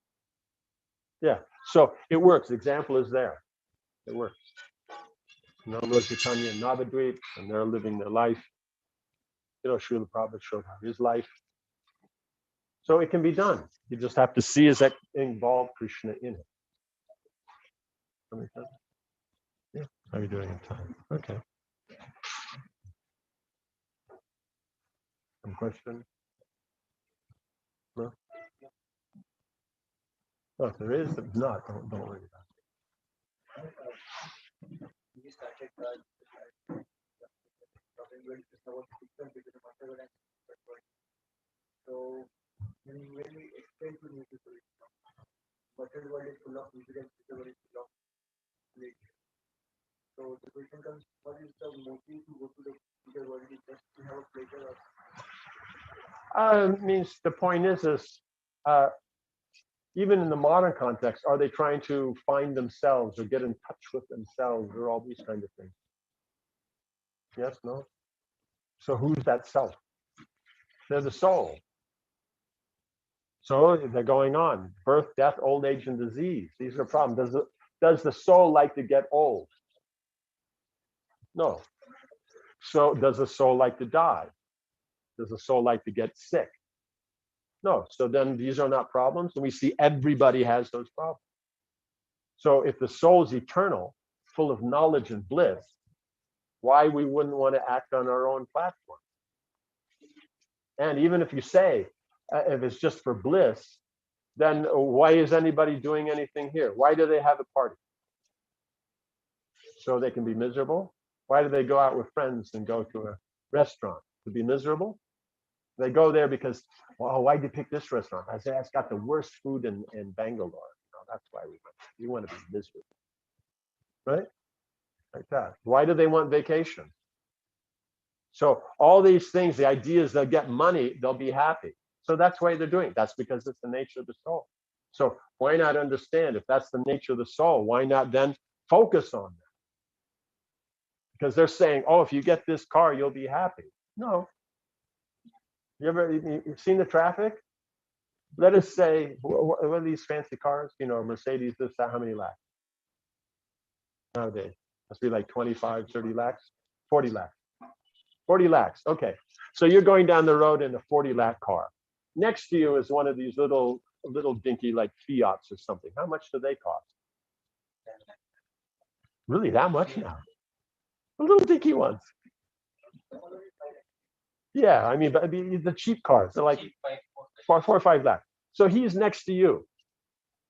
S1: Yeah. So it works. The example is there. It works. Lord Chaitanya and Navadvip, and they're living their life. Srila Prabhupada showed his life. So it can be done. You just have to see is that involve Krishna in it. That make sense? Yeah. How are you doing in time? Okay. Some question? No? Oh, if there is, if not, don't worry about
S2: We started talking when Krishna was different between the material and spiritual world. So when we explain to new people, material world is full of misery and spiritual world is full of bliss. So the question comes, what is the motive to go to the spiritual world? Is just to have a pleasure or
S1: Means the point is uh, even in the modern context, are they trying to find themselves or get in touch with themselves or all these kind of things? Yes, no? So who's that self? They're the soul. So they're going on. Birth, death, old age, and disease. These are problems. Does the soul like to get old? No. So does the soul like to die? Does the soul like to get sick? No. So then these are not problems. And we see everybody has those problems. So if the soul is eternal, full of knowledge and bliss, why we wouldn't want to act on our own platform? And even if you say, if it's just for bliss, then why is anybody doing anything here? Why do they have a party? So they can be miserable? Why do they go out with friends and go to a restaurant? To be miserable? They go there because, well, why did you pick this restaurant? I say, it's got the worst food in Bangalore. That's why we went. We want to be miserable. Right? Like that. Why do they want vacation? So all these things, the idea is they'll get money, they'll be happy. So that's why they're doing it. That's because it's the nature of the soul. So why not understand if that's the nature of the soul? Why not then focus on that? Because they're saying, oh, if you get this car, you'll be happy. No. You've seen the traffic? Let us say, what are these fancy cars? Mercedes, this, that, how many lakhs? Nowadays, must be like 25, 30 lakhs, 40 lakhs. 40 lakhs. Okay. So you're going down the road in a 40 lakh car. Next to you is one of these little dinky like Fiats or something. How much do they cost? Really that much now? The little dinky ones. Yeah, I mean, but the cheap cars, they're like 4 or 5 lakhs. So he's next to you.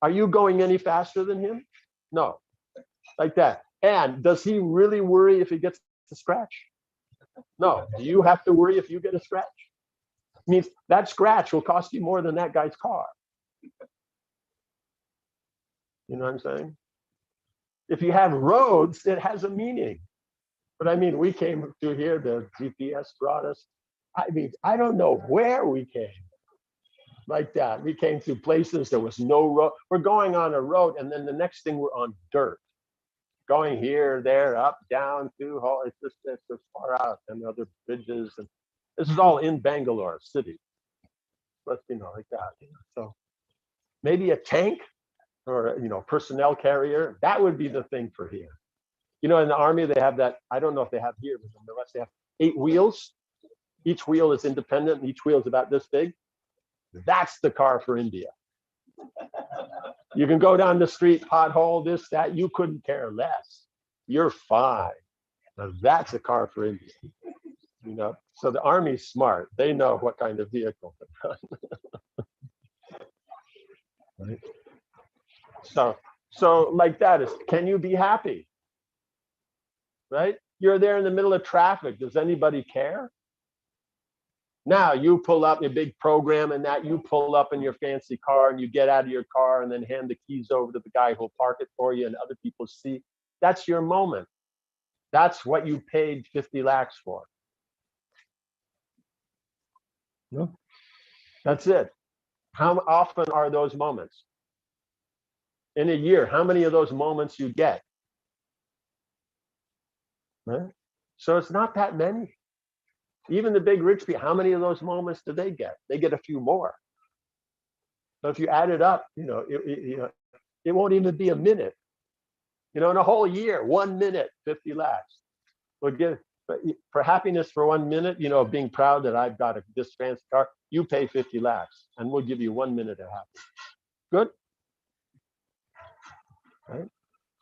S1: Are you going any faster than him? No. Like that. And does he really worry if he gets a scratch? No. Do you have to worry if you get a scratch? Means that scratch will cost you more than that guy's car. You know what I'm saying? If you have roads, it has a meaning. But I mean, we came through here, the GPS brought us. I mean, I don't know where we came. Like that. We came through places, there was no road. We're going on a road, and then the next thing we're on dirt. Going here, there, up, down, through, it's just far out, and other bridges. And this is all in Bangalore city. But, like that. So maybe a tank or, personnel carrier, that would be the thing for here. In the army, they have that, I don't know if they have here, but in the West, they have 8 wheels. Each wheel is independent, and each wheel is about this big. That's the car for India. You can go down the street, pothole, this, that, you couldn't care less. You're fine. Now that's a car for India. So the army's smart. They know what kind of vehicle. Right? So like that is, can you be happy? Right? You're there in the middle of traffic. Does anybody care? Now you pull up your big program and that you pull up in your fancy car and you get out of your car and then hand the keys over to the guy who'll park it for you and other people see. That's your moment. That's what you paid 50 lakhs for. No? That's it. How often are those moments? In a year, how many of those moments you get? Right? So it's not that many. Even the big rich people, how many of those moments do they get? They get a few more. So if you add it up, it won't even be a minute. In a whole year, 1 minute, 50 lakhs. We'll give for happiness for 1 minute, being proud that I've got this fancy car, you pay 50 lakhs and we'll give you 1 minute of happiness. Good? Right?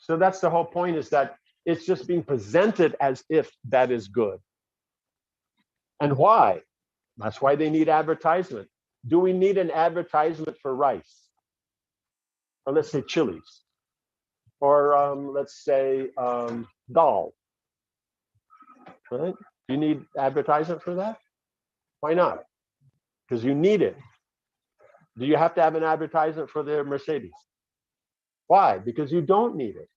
S1: So that's the whole point, is that it's just being presented as if that is good. And why? That's why they need advertisement. Do we need an advertisement for rice? Or let's say chilies? Or let's say dal? Right? Do you need advertisement for that? Why not? Because you need it. Do you have to have an advertisement for the Mercedes? Why? Because you don't need it.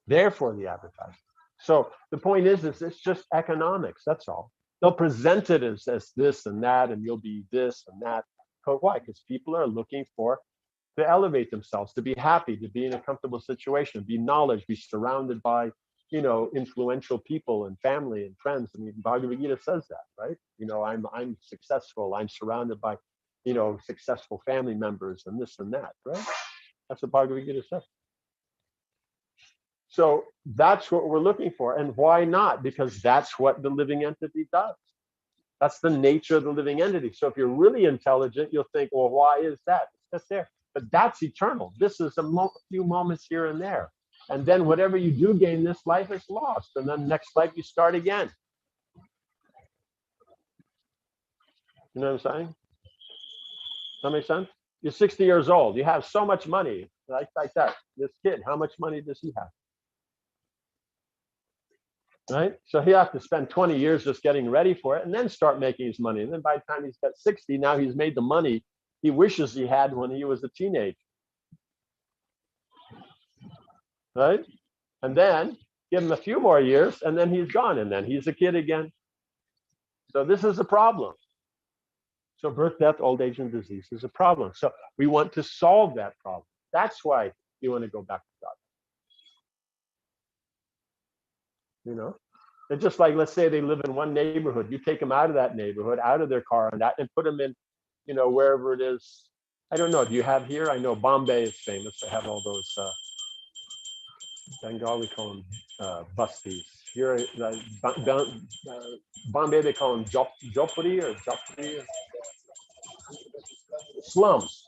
S1: Therefore, the advertisement. So the point is it's just economics. That's all. They'll present it as this and that, and you'll be this and that. But why? Because people are looking to elevate themselves, to be happy, to be in a comfortable situation, be knowledge, be surrounded by, influential people and family and friends. I mean, Bhagavad Gita says that, right? I'm successful. I'm surrounded by, successful family members and this and that, right? That's what Bhagavad Gita says. So that's what we're looking for. And why not? Because that's what the living entity does. That's the nature of the living entity. So if you're really intelligent, you'll think, well, why is that? It's just there. But that's eternal. This is a few moments here and there. And then whatever you do gain this life is lost. And then next life you start again. You know what I'm saying? Does that make sense? You're 60 years old. You have so much money. Like that. This kid, how much money does he have? Right? So he'll have to spend 20 years just getting ready for it and then start making his money. And then by the time he's got 60, now he's made the money he wishes he had when he was a teenager. Right? And then give him a few more years and then he's gone and then he's a kid again. So this is a problem. So birth, death, old age, and disease is a problem. So we want to solve that problem. That's why you want to go back to God. It's just like, let's say they live in one neighborhood. You take them out of that neighborhood, out of their car and that, and put them in, wherever it is. I don't know. Do you have here? I know Bombay is famous. They have all those Bengali call them busties. Here, Bombay, they call them jopuri or jopuri. Slums.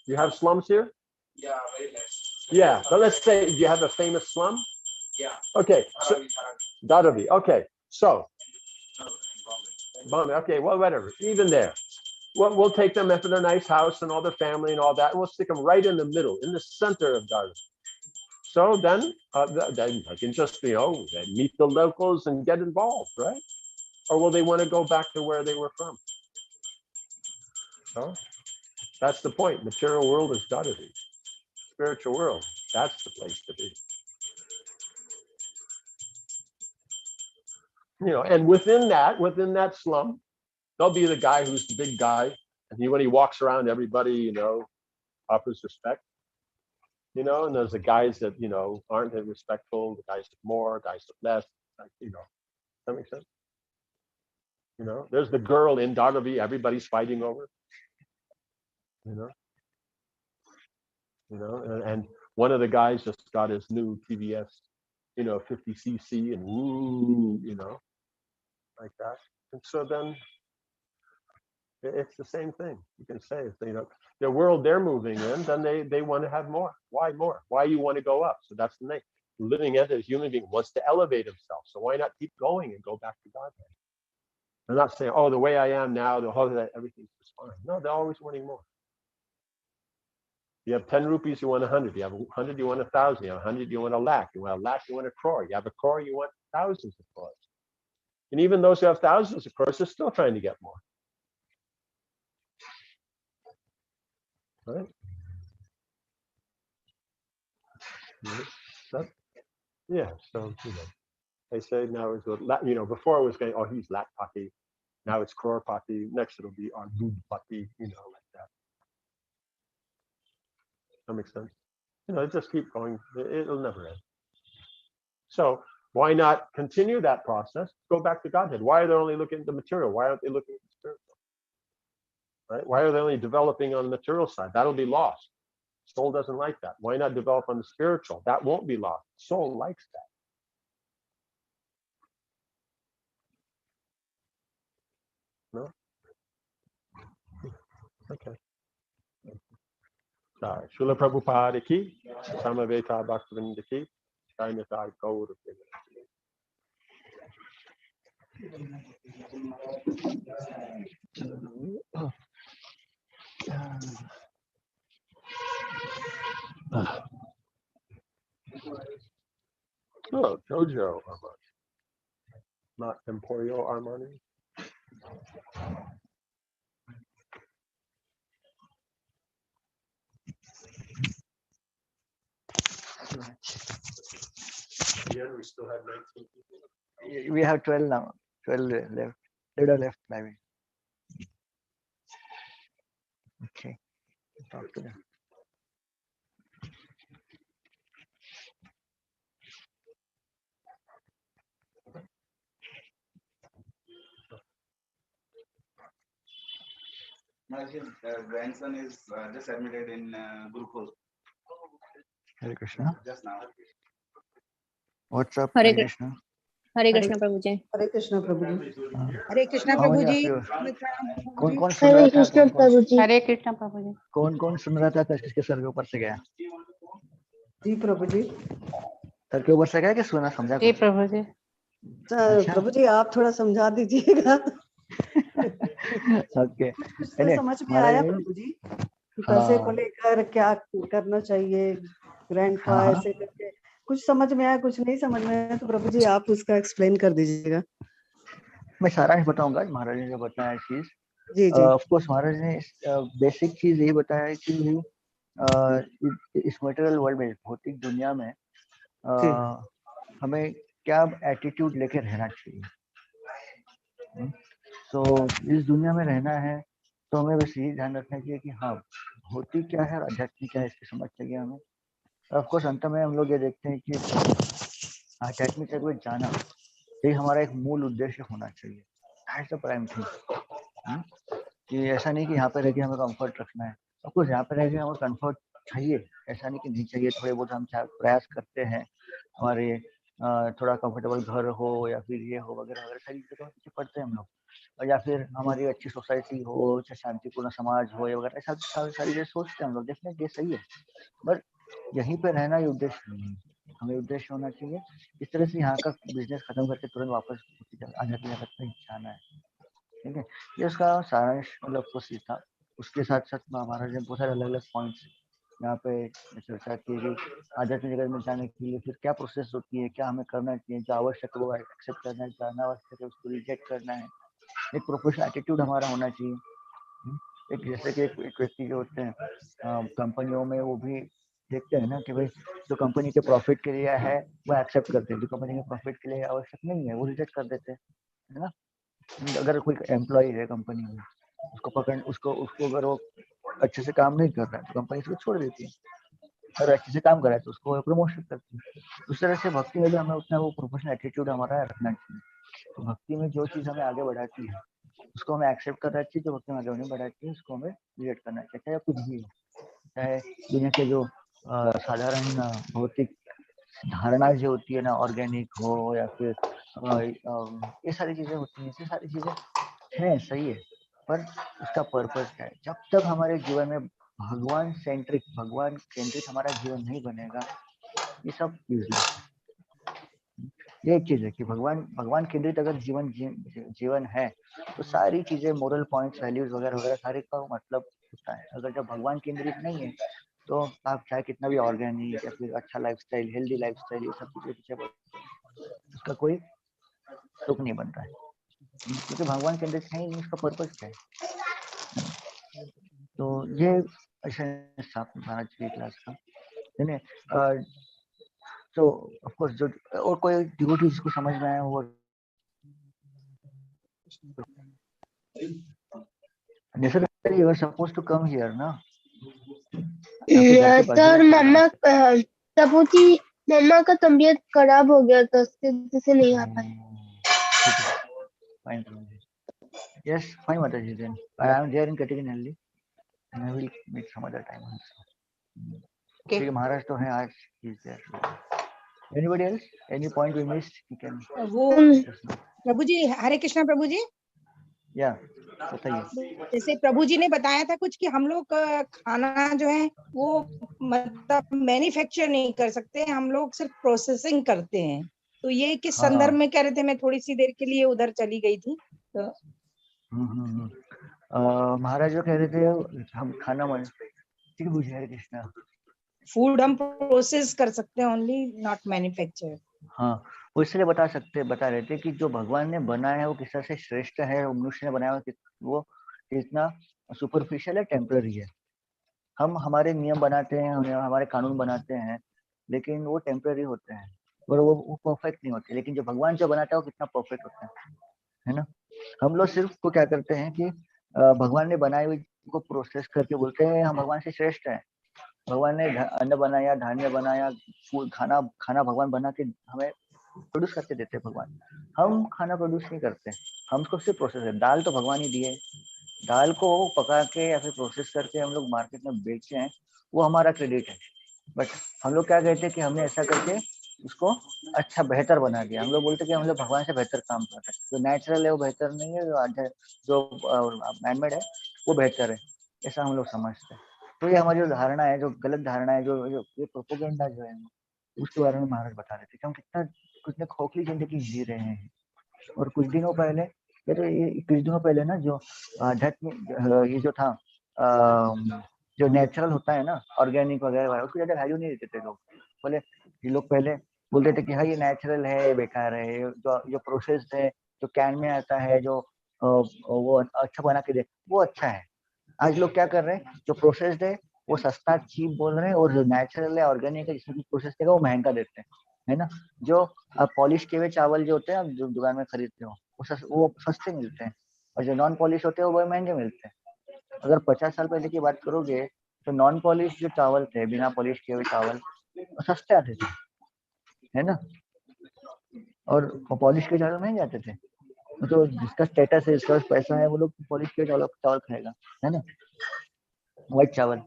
S1: You have slums here?
S2: Yeah, very less.
S1: Yeah, but let's say you have a famous slum?
S2: Yeah.
S1: Okay. So, Dharavi. Okay. So, Bombay. Okay. Well, whatever. Even there. We'll take them into their nice house and all their family and all that. And we'll stick them right in the middle, in the center of Dharavi. So then I can just, meet the locals and get involved, right? Or will they want to go back to where they were from? So that's the point. Material world is Dharavi. Spiritual world, that's the place to be. And within that slum, there'll be the guy who's the big guy, and when he walks around, everybody, offers respect. And there's the guys that, aren't respectful, the guys with more, guys with less, does that make sense? There's the girl in Dharavi everybody's fighting over, and one of the guys just got his new TVS, 50cc and woo, like that. And so then it's the same thing. You can say, the world they're moving in, then they want to have more. Why more? Why you want to go up? So that's the thing. Living as a human being wants to elevate himself. So why not keep going and go back to God? They're not saying, oh, the way I am now, the whole that everything's just fine. No, they're always wanting more. You have 10 rupees, you want 100. You have 100, you want 1,000. You have 100, you want a lakh. You want a lakh, you want a crore. You have a crore, you want thousands of crores. And even those who have thousands of crores are still trying to get more. Right? Yeah. So they say now it's before it was going, oh, he's lakpati. Now it's crorepati. Next it'll be our dudpati. Like that. That makes sense. It just keep going. It'll never end. So why not continue that process? Go back to Godhead. Why are they only looking at the material? Why aren't they looking at the spiritual? Right? Why are they only developing on the material side? That'll be lost. Soul doesn't like that. Why not develop on the spiritual? That won't be lost. Soul likes that. No? Okay. Srila Prabhupada ki, Samaveta Bhaktivinoda ki, Sainata Gaur. Oh, Jojo Armani, not Emporio Armani. Yeah, we still have 19 people.
S2: We have 12 now. 12 left. 12 left, maybe. Okay. Talk to them.
S3: Maharaj, grandson is just admitted in Gurukul.
S2: Hare Krishna.
S3: Just now.
S2: What's up,
S4: Hare
S2: Krishna?
S4: Hare Krishna Prabhu ji.
S5: Hare Krishna Prabhu ji Hare Krishna
S2: How
S5: Prabhu
S2: many
S5: ji
S2: of you? कौन
S5: जी
S2: कौन सुन रहा था?
S4: हरे कृष्ण प्रभु जी.
S2: कौन सुन रहा था? किसके sir के ऊपर से गया?
S5: जी प्रभु जी
S2: सर के ऊपर से गया कि सुना समझा?
S4: जी प्रभु जी.
S2: अच्छा।
S5: प्रभु जी आप थोड़ा समझा दीजिएगा
S2: ओके।
S5: कुछ तो समझ में आया प्रभु जी कि पैसे को लेकर क्या करना चाहिए, ग्रैंडपा ऐसे करके कुछ समझ में आया, कुछ नहीं समझ में आया, तो प्रभु जी आप उसका एक्सप्लेन कर दीजिएगा। मैं
S2: सारांश बताऊंगा। महाराज ने जो बताया चीज,
S5: जी जी
S2: ऑफ कोर्स महाराज ने बेसिक चीज यही बताया कि इस मटेरियल वर्ल्ड में, भौतिक दुनिया में हमें क्या एटीट्यूड लेके रहना चाहिए। तो इस दुनिया में रहना है तो हमें बस यही ध्यान रखना चाहिए कि हाँ, भौतिक क्या है और आध्यात्मिक क्या है, इसकी समझ चाहिए हमें। ऑफ कोर्स अंत में हम लोग ये देखते हैं कि आध्यात्मिक जगह जाना ये हमारा एक मूल उद्देश्य होना चाहिए। That's the prime thing. कि ऐसा नहीं कि यहाँ पे रह के हमें कंफर्ट रखना है। ऑफ कोर्स यहाँ पे रह के हमें कंफर्ट चाहिए, ऐसा नहीं कि नहीं चाहिए। थोड़े बहुत हम प्रयास करते हैं हमारे थोड़ा कंफर्टेबल घर हो या फिर ये हो वगैरह वगैरह सारी चीज़ों के पीछे पड़ते हैं हम लोग, और या फिर हमारी अच्छी सोसाइटी हो, चाहे शांतिपूर्ण समाज हो वगैरह, ऐसा सारी चीज़ें सोचते हैं हम लोग। डेफिनेटली ये सही है, बट यहीं पे रहना ये उद्देश्य नहीं है। हमें उद्देश्य होना चाहिए इस तरह से यहाँ का बिजनेस खत्म करके तुरंत वापस आध्यात्मिक जगत में जाना है। ठीक है, ये उसका सारांश मतलब कुछ था। उसके साथ साथ महाराज ने बहुत सारे अलग अलग पॉइंट्स यहाँ पे चर्चा की कि आध्यात्मिक जगत में जाने के लिए फिर क्या प्रोसेस होती है, क्या हमें करना चाहिए, जो आवश्यक है वो एक्सेप्ट करना है, जो अनावश्यक है उसको रिजेक्ट करना है। एक प्रोफेशनल एटीट्यूड हमारा होना चाहिए। एक जैसे कि एक व्यक्ति जो होते हैं कंपनियों में, वो भी देखते हैं ना कि भाई जो कंपनी के प्रॉफिट के लिए है वो एक्सेप्ट करते हैं, जो कंपनी के प्रॉफिट के लिए आवश्यक नहीं है वो रिजेक्ट कर देते हैं, है ना। अगर कोई एम्प्लॉय है कंपनी में, उसको अगर वो अच्छे से काम नहीं कर रहा है तो कंपनी उसको छोड़ देती है, अगर अच्छे से काम कर रहा है तो उसको प्रमोशन करती है। उस तरह से भक्ति में भी हमें उतना वो प्रोफेशनल एटीट्यूड हमारा रखना चाहिए। तो भक्ति में जो चीज़ हमें आगे बढ़ाती है उसको हमें एक्सेप्ट करना चाहिए, जो भक्ति में आगे नहीं बढ़ाती है उसको हमें रिजेक्ट करना चाहिए, चाहे कुछ भी हो। चाहे दुनिया के जो साधारण भौतिक धारणा जो होती है ना, ऑर्गेनिक हो या फिर ये सारी चीज़ें होती हैं, ये सारी चीज़ें हैं, सही है, पर उसका पर्पस क्या है। जब तक हमारे जीवन में भगवान केंद्रित हमारा जीवन नहीं बनेगा, ये सब यूजलेस है। ये एक चीज है कि भगवान केंद्रित अगर जीवन है तो सारी चीजें, मोरल पॉइंट्स, वैल्यूज वगैरह वगैरह सारे का मतलब होता है। अगर जब भगवान केंद्रित नहीं है तो आप चाहे कितना भी ऑर्गेनिक या फिर अच्छा लाइफस्टाइल, हेल्दी लाइफस्टाइल, ये सब चीजें पीछे उसका कोई तुक नहीं बन रहा है, क्योंकि भगवान केंद्रित है ही नहीं, उसका पर्पस क्या है। तो ये महाराज की क्लास का। तो ऑफ कोर्स जो और कोई डिवोटी जिसको समझ में आया वो necessarily you are supposed to come here ना।
S6: सर प्रभु जी मम्मा का तबीयत खराब हो गया था, इससे नहीं आ पाए।
S2: Fine. Yes, fine Mataji, then I am there in Katigin and I will meet some other time also. Okay. Maharaj तो है आज, he is there. Anybody else? Any point we missed? You can.
S5: वो प्रभु जी, हरे कृष्णा प्रभु जी।
S7: या बताइए।
S8: जैसे प्रभु जी ने बताया था कुछ कि हम लोग खाना जो है वो मतलब मैन्युफैक्चर नहीं कर सकते, हम लोग सिर्फ प्रोसेसिंग करते हैं। तो ये किस
S7: हाँ
S8: संदर्भ में कह रहे थे? मैं थोड़ी सी देर के लिए उधर चली गई थी तो।
S7: महाराज जो कह रहे थे हम खाना मन ठीक बुझे हरे कृष्णा।
S8: फूड हम प्रोसेस कर सकते हैं, ओनली नॉट मैन्युफैक्चर।
S7: हाँ, वो इसलिए बता रहे थे कि जो भगवान ने बनाया है वो किस तरह से श्रेष्ठ है, और मनुष्य ने बनाया वो कितना सुपरफिशियल है, टेम्पररी है। हम हमारे नियम बनाते हैं, हमारे कानून बनाते हैं, लेकिन वो टेम्पररी होते हैं और वो परफेक्ट नहीं होते। लेकिन जो भगवान जो बनाता है वो कितना परफेक्ट होता है ना। हम लोग सिर्फ को क्या करते हैं कि भगवान ने बनाई हुई को प्रोसेस करके बोलते हैं हम भगवान से श्रेष्ठ है। भगवान ने अन्न बनाया, धान्य बनाया, खाना भगवान बना के हमें प्रोड्यूस करके देते हैं भगवान। हम खाना प्रोड्यूस नहीं करते, हम उसको सिर्फ प्रोसेस है। दाल तो भगवान ही दिए, दाल को पका के या फिर प्रोसेस करके हम लोग मार्केट में बेचते हैं, वो हमारा क्रेडिट है। बट हम लोग क्या कहते हैं कि हमने ऐसा करके उसको अच्छा बेहतर बना दिया। हम लोग बोलते हैं कि हम लोग भगवान से बेहतर काम कर रहे हैं। जो नेचुरल है वो बेहतर नहीं है, जो मैनमेड है वो बेहतर है, ऐसा हम लोग समझते हैं। तो ये हमारी जो धारणा है, जो गलत धारणा है, जो ये प्रोपोगेंडा जो है, उसके बारे में महाराज बता रहे थे कि हम कितने खोखली जिंदगी जी रहे हैं। और कुछ दिनों पहले ना जो ये जो था जो नेचुरल होता है ना, ऑर्गेनिक वगैरह, उसको ज्यादा वैल्यू नहीं देते थे लोग। बोले ये लोग पहले बोलते थे कि हाँ ये नेचुरल है, बेकार है, जो प्रोसेस्ड है, जो कैन में आता है, जो वो अच्छा बना के दे वो अच्छा है। आज लोग क्या कर रहे हैं, जो प्रोसेस्ड है वो सस्ता चीप बोल रहे हैं, और जो नेचुरल है, ऑर्गेनिक है, जिसमें प्रोसेस है वो महंगा देते हैं, है ना। जो पॉलिश किए हुए चावल जो होते हैं आप जो दुकान में खरीदते हो वो सस्ते मिलते हैं, और जो नॉन पॉलिश होते हैं वो महंगे मिलते हैं। अगर 50 साल पहले की बात करोगे तो नॉन पॉलिश जो चावल थे, बिना पॉलिश किए हुए चावल, सस्ते आते थे, है ना। और पॉलिश के चावल महंगे आते थे। तो जिसका स्टेटस है, जिसका पैसा है, वो लोग पॉलिश के चावल खाएगा, है ना, व्हाइट चावल।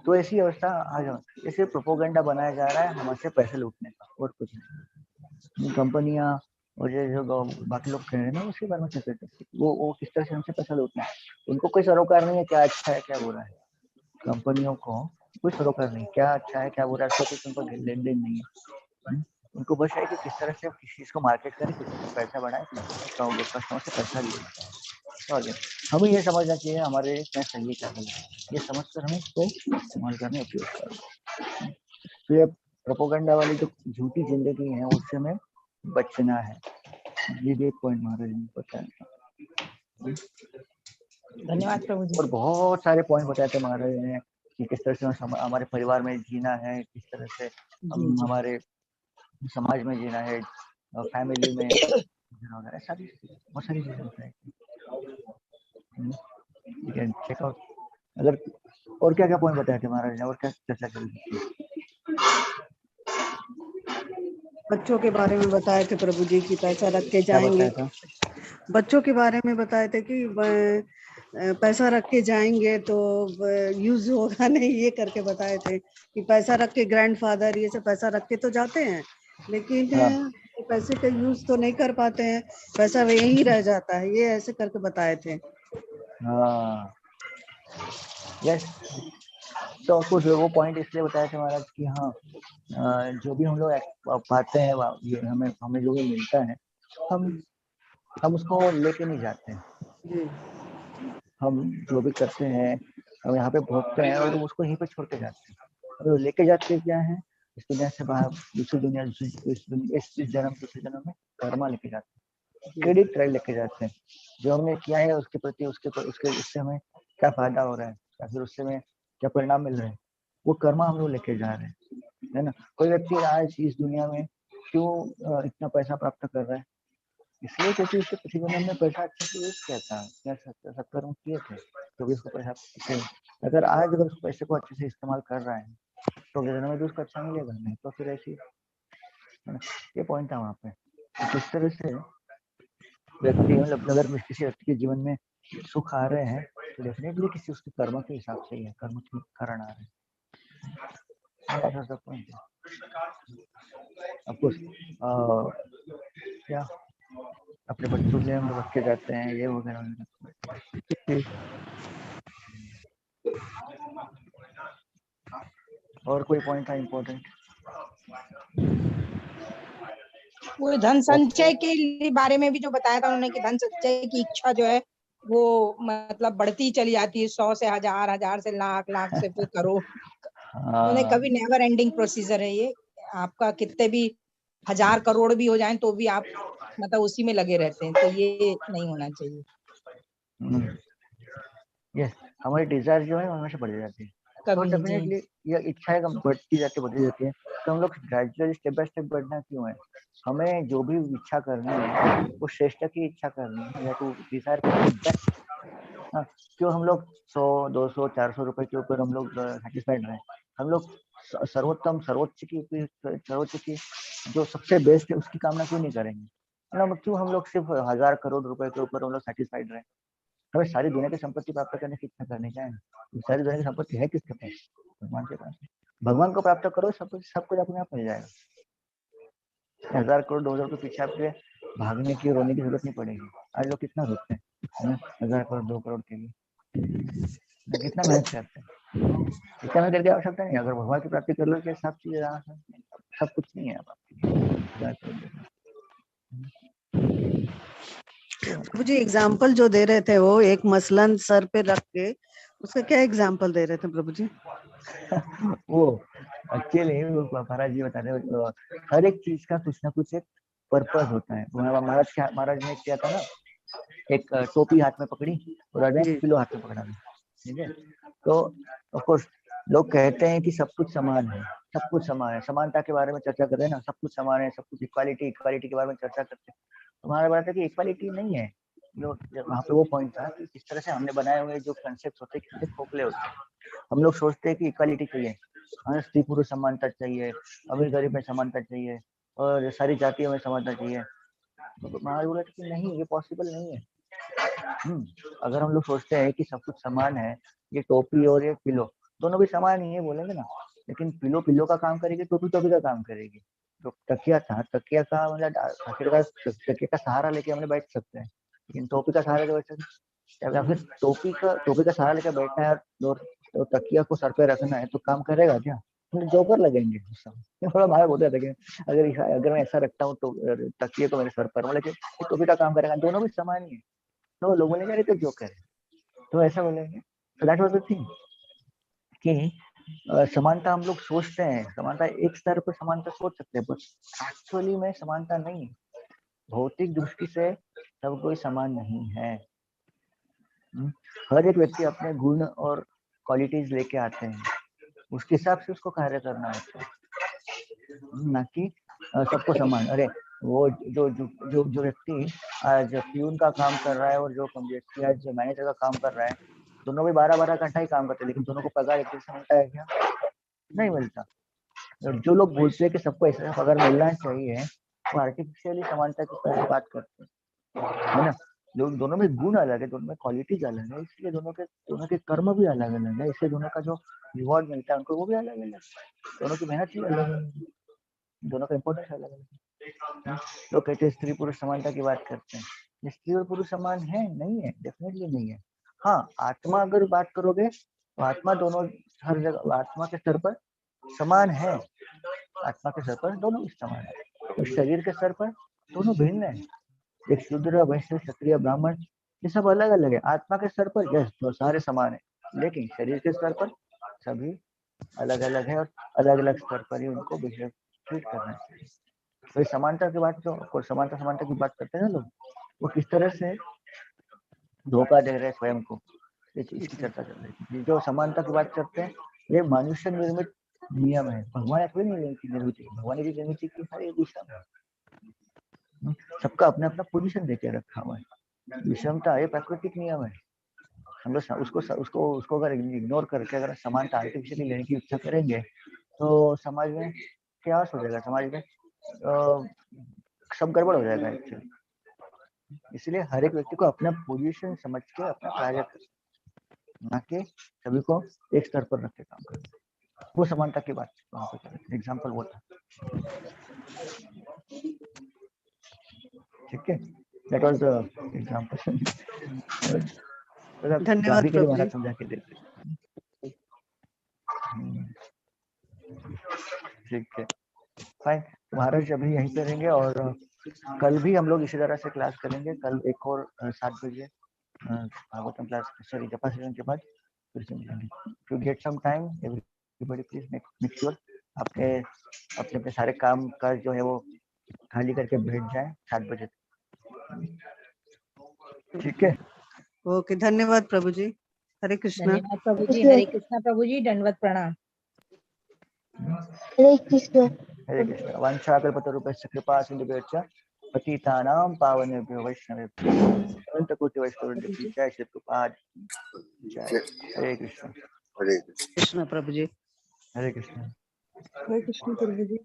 S7: तो ऐसी अवस्था आज ऐसे प्रोपोगंडा बनाया जा रहा है हमसे पैसे लूटने का, और कुछ नहीं। कंपनियां और ये जो बाकी लोग कह रहे हैं ना, उसके बारे में क्या कहते हैं, वो किस तरह से हमसे पैसा लूटना है। उनको कोई सरोकार नहीं है क्या अच्छा है क्या बुरा है। कंपनियों को कोई सरोकार नहीं, क्या अच्छा है क्या बुरा है, उसका कुछ उनका लेन देन नहीं है। उनको बस है कि किस तरह से किसी चीज को मार्केट करें, किस तरह से पैसा बढ़ाए, कस्टमर से पैसा लिए। हमें ये समझना चाहिए हमारे क्या सही है क्या गलत है, ये समझकर हमें इसको इस्तेमाल करने उपयोग करें। तो ये प्रोपोगंडा वाली जो झूठी जिंदगी है उससे हमें बचना है। ये भी एक पॉइंट महाराज ने बताया।
S8: धन्यवाद प्रभु जी।
S7: और बहुत सारे पॉइंट बताए थे महाराज ने कि किस तरह से हमारे परिवार में जीना है, किस तरह से हम हमारे समाज में जीना है, फैमिली में वगैरह, सारी बहुत सारी चीजें बताई। Check out. अगर और क्या क्या पॉइंट बताए थे महाराज ने, और क्या चर्चा करी?
S5: बच्चों के बारे में बताए थे प्रभु जी की पैसा रख के
S7: क्या
S5: जाएंगे।
S7: बताया था?
S5: बच्चों के बारे में बताए थे कि पैसा रख के जाएंगे तो यूज होगा नहीं, ये करके बताए थे कि पैसा रख के ग्रैंडफादर ये सब पैसा रख के तो जाते हैं, लेकिन पैसे का यूज तो नहीं कर पाते हैं, पैसा यही रह जाता है, ये ऐसे करके बताए थे।
S7: हाँ, यस। तो कुछ वो पॉइंट इसलिए बताया थे महाराज कि हाँ, जो भी हम लोग पाते हैं, हमें जो भी मिलता है, हम उसको लेके नहीं जाते हैं। हम जो भी करते हैं हम यहाँ पे भोगते हैं और उसको यहीं पे छोड़ के जाते हैं। और लेके जाते क्या है, इस दुनिया से बाहर दूसरी दुनिया, इस जन्म में कर्मा लेके जाते हैं, क्रेडिट लेके जाते हैं। जो हमने किया है उसके प्रति उससे हमें क्या फायदा हो रहा है या फिर उससे हमें क्या परिणाम मिल रहे हैं, वो कर्मा हम लोग लेके जा रहे हैं, है ना। कोई व्यक्ति आज इस दुनिया में क्यों इतना पैसा प्राप्त कर रहा है, इसलिए क्योंकि उसके पिछले जन्म में पैसा अच्छे से यूज किया था, सत्कर्म किए थे, तो भी उसको पैसा। अगर आज अगर उस पैसे को अच्छे से इस्तेमाल कर रहा है तो अगले जन्म में भी उसको अच्छा मिलेगा, नहीं तो फिर ऐसी। ये पॉइंट था वहाँ पे। तो किस तरह से व्यक्ति मतलब अगर किसी व्यक्ति के जीवन में सुख आ रहे हैं तो डेफिनेटली किसी उसके कर्म के हिसाब से ही है, कर्म के कारण आ रहे हैं। पॉइंट है ऑफकोर्स। क्या अपने बच्चों के लिए हम लोग रख के जाते हैं, ये वगैरह। और कोई पॉइंट था इम्पोर्टेंट?
S8: वो धन संचय के लिए बारे में भी जो बताया था उन्होंने कि धन संचय की इच्छा जो है वो मतलब बढ़ती चली जाती है, 100 से 1000, 1000 से लाख, लाख से फिर करोड़। उन्होंने कभी नेवर एंडिंग प्रोसीजर है ये, आपका कितने भी 1000 करोड़ भी हो जाएं तो भी आप मतलब उसी में लगे रहते हैं, तो ये नहीं होना चाहिए।
S7: यस, हमारी डिजायर जो है हमेशा बढ़ जाती है, तो
S8: कभी जी
S7: डेफिनेटली ये इच्छाएं बढ़ती जाती है। तो हम लोग ग्रेजुअली स्टेप बाय स्टेप बढ़ना क्यों है? हमें जो भी इच्छा करनी है वो श्रेष्ठ की इच्छा करनी है, या तो डिजायर करनी बेस्ट। क्यों हम लोग 100, 200, 400 रुपए के ऊपर हम लोग सेटिस्फाइड रहे? हम लोग सर्वोत्तम, सर्वोच्च की जो सबसे बेस्ट है उसकी कामना क्यों नहीं करेंगे? क्यों हम लोग सिर्फ 1000 करोड़ रुपए के ऊपर हम लोग सेटिस्फाइड रहे? हमें सारी दुनिया की संपत्ति प्राप्त करने की इच्छा करनी चाहिए। सारी दुनिया की संपत्ति है किसके पास? भगवान के पास। भगवान को प्राप्त करो, सब कुछ अपने आप मिल जाएगा। 1000 करोड़ 2000 के पीछे आपके भागने की, रोने की जरूरत नहीं पड़ेगी। आज लोग कितना रोते हैं 1000 करोड़ 2 करोड़ के लिए, कितना मेहनत करते हैं। इतना मेहनत करके आवश्यकता नहीं। अगर भगवान की प्राप्ति कर लो कि सब चीजें सब कुछ नहीं है
S5: प्रभु जी एग्जाम्पल जो दे रहे थे वो एक मसलन सर पे रख के, उसका क्या एग्जाम्पल दे रहे थे प्रभु जी?
S7: वो एक्चुअली महाराज जी बता रहे, हर एक चीज का कुछ ना कुछ एक पर्पस होता है। महाराज ने किया था ना, एक टोपी हाथ में पकड़ी और राजा ने किलो हाथ में पकड़ा, ठीक है? तो ऑफ कोर्स लोग कहते हैं कि सब कुछ समान है, सब कुछ समान है, समानता के बारे में चर्चा कर रहे हैं ना, सब कुछ समान है, सब कुछ इक्वालिटी के बारे में चर्चा करते हैं। तो हमारा बात है कि इक्वालिटी नहीं है। वहाँ पे वो पॉइंट था कि इस तरह से हमने बनाए हुए जो कंसेप्ट होते हैं कितने खोखले होते हैं। हम लोग सोचते हैं कि इक्वालिटी चाहिए, हमें स्त्री पुरुष समानता चाहिए, अमीर गरीब में समानता चाहिए, और सारी जातियों में समानता चाहिए। तो महाराज बोले कि नहीं, ये पॉसिबल नहीं है। अगर हम लोग सोचते हैं कि सब कुछ समान है, ये टोपी और ये पिलो दोनों भी समान ही है बोलेंगे ना, लेकिन पिलो का काम करेगी, टोपी का काम करेगी। तो तकिया का मतलब तकिया का सहारा लेके हमने बैठ सकते हैं, लेकिन टोपी का सहारा बैठ सकते, या फिर टोपी का सहारा लेकर बैठना है और तो तकिया को सर पे रखना है, तो काम करेगा क्या? जोकर लगेंगे उस समय। थोड़ा बाहर बोलते थे कि अगर मैं ऐसा रखता हूँ तो तकिए को मेरे सर पर, लेकिन टोपी का काम करेगा, दोनों भी समान ही है। तो लोग बोलेंगे अरे तो जोकर है, तो ऐसा बोलेंगे। तो दैट वाज द थिंग कि समानता हम लोग सोचते हैं, समानता एक स्तर पर समानता सोच सकते हैं, बट एक्चुअली में समानता नहीं। भौतिक दृष्टि से सब कोई समान नहीं है। हर एक व्यक्ति अपने गुण और क्वालिटीज लेके आते हैं, उसके हिसाब से उसको कार्य करना होता है, ना कि सबको समान। अरे वो जो व्यक्ति आज प्यून का काम कर रहा है और जो व्यक्ति आज मैनेजर का काम कर रहा है, दोनों भी 12-12 घंटा ही काम करते हैं, लेकिन दोनों को पगार एक जैसा मिलता है क्या? नहीं मिलता। जो लोग बोलते हैं कि सबको ऐसा पगार मिलना चाहिए, वो आर्टिफिशियली समानता की बात करते हैं, है ना? लोग दोनों में गुण अलग है, दोनों में क्वालिटीज अलग है, इसलिए दोनों के कर्म भी अलग अलग है, इसलिए दोनों का जो रिवॉर्ड मिलता है उनको वो भी अलग अलग, दोनों की मेहनत भी अलग अलग, दोनों का इम्पोर्टेंस अलग अलग। लोग कहते हैं स्त्री पुरुष समानता की बात करते हैं, स्त्री और पुरुष समान है? नहीं है, डेफिनेटली नहीं है। हाँ, आत्मा अगर बात करोगे तो आत्मा दोनों हर जगह आत्मा के स्तर पर समान है, आत्मा के स्तर पर दोनों समान है, और शरीर के स्तर पर दोनों भिन्न है। एक शूद्र, वैश्य, क्षत्रिय, ब्राह्मण, ये सब अलग अलग है। आत्मा के स्तर पर यस तो सारे समान है, लेकिन शरीर के स्तर पर सभी अलग अलग है, और अलग अलग स्तर पर ही उनको बिहेव ट्रीट करना चाहिए। तो समानता की बात, जो समानता की बात करते हैं ना लोग, वो किस तरह से धोखा दे रहे हैं स्वयं को, इसकी चर्चा चल रही है। जो समानता की बात करते हैं, ये मनुष्य निर्मित नियम है, भगवान एक्चुअली निर्मित, भगवान की निर्मित की सारी विषम है। सबका अपना अपना पोजीशन देके रखा हुआ है। विषमता ये प्राकृतिक नियम है। हम लोग उसको अगर इग्नोर करके अगर समानता आर्टिफिशियली लेने की इच्छा करेंगे, तो समाज में क्या हो जाएगा? समाज में सब गड़बड़ हो जाएगा एक्चुअली। इसलिए हर एक व्यक्ति को अपना पोजीशन समझ के अपना कार्य करना, ना कि सभी को एक स्तर पर रख के काम करना। वो समानता की बात वहाँ पे करें, एग्जाम्पल वो था। ठीक है, That was the example.
S5: धन्यवाद
S7: अभी के लिए
S5: प्रभु
S7: महाराज
S5: जी।
S7: समझा के देते। ठीक है, फाइन। महाराज अभी यहीं पे रहेंगे और कल भी हम लोग इसी तरह से क्लास करेंगे। कल एक और 7 बजे Bhagavatam class, sorry japa session के बाद फिर से मिलेंगे। To get some time everybody please make sure अपने अपने सारे काम का जो है वो खाली करके बैठ जाए 7 बजे। ठीक है,
S5: ओके, धन्यवाद प्रभु जी। हरे कृष्णा।
S8: धन्यवाद प्रभु जी। हरे कृष्णा प्रभु जी, दंडवत प्रणाम।
S6: हरे कृष्ण।
S7: हरे कृष्ण। वंशाकल्पतरुभ्यश्च कृपा सिन्धुभ्यश्च पतितानां पावनेभ्यो वैष्णवेभ्यो अनन्तकोटि वैष्णवेभ्यो जय श्री प्रभुपाद जय। हरे कृष्ण।
S5: कृष्णा प्रभु जी।
S7: हरे कृष्ण।
S5: हरे कृष्ण प्रभु जी।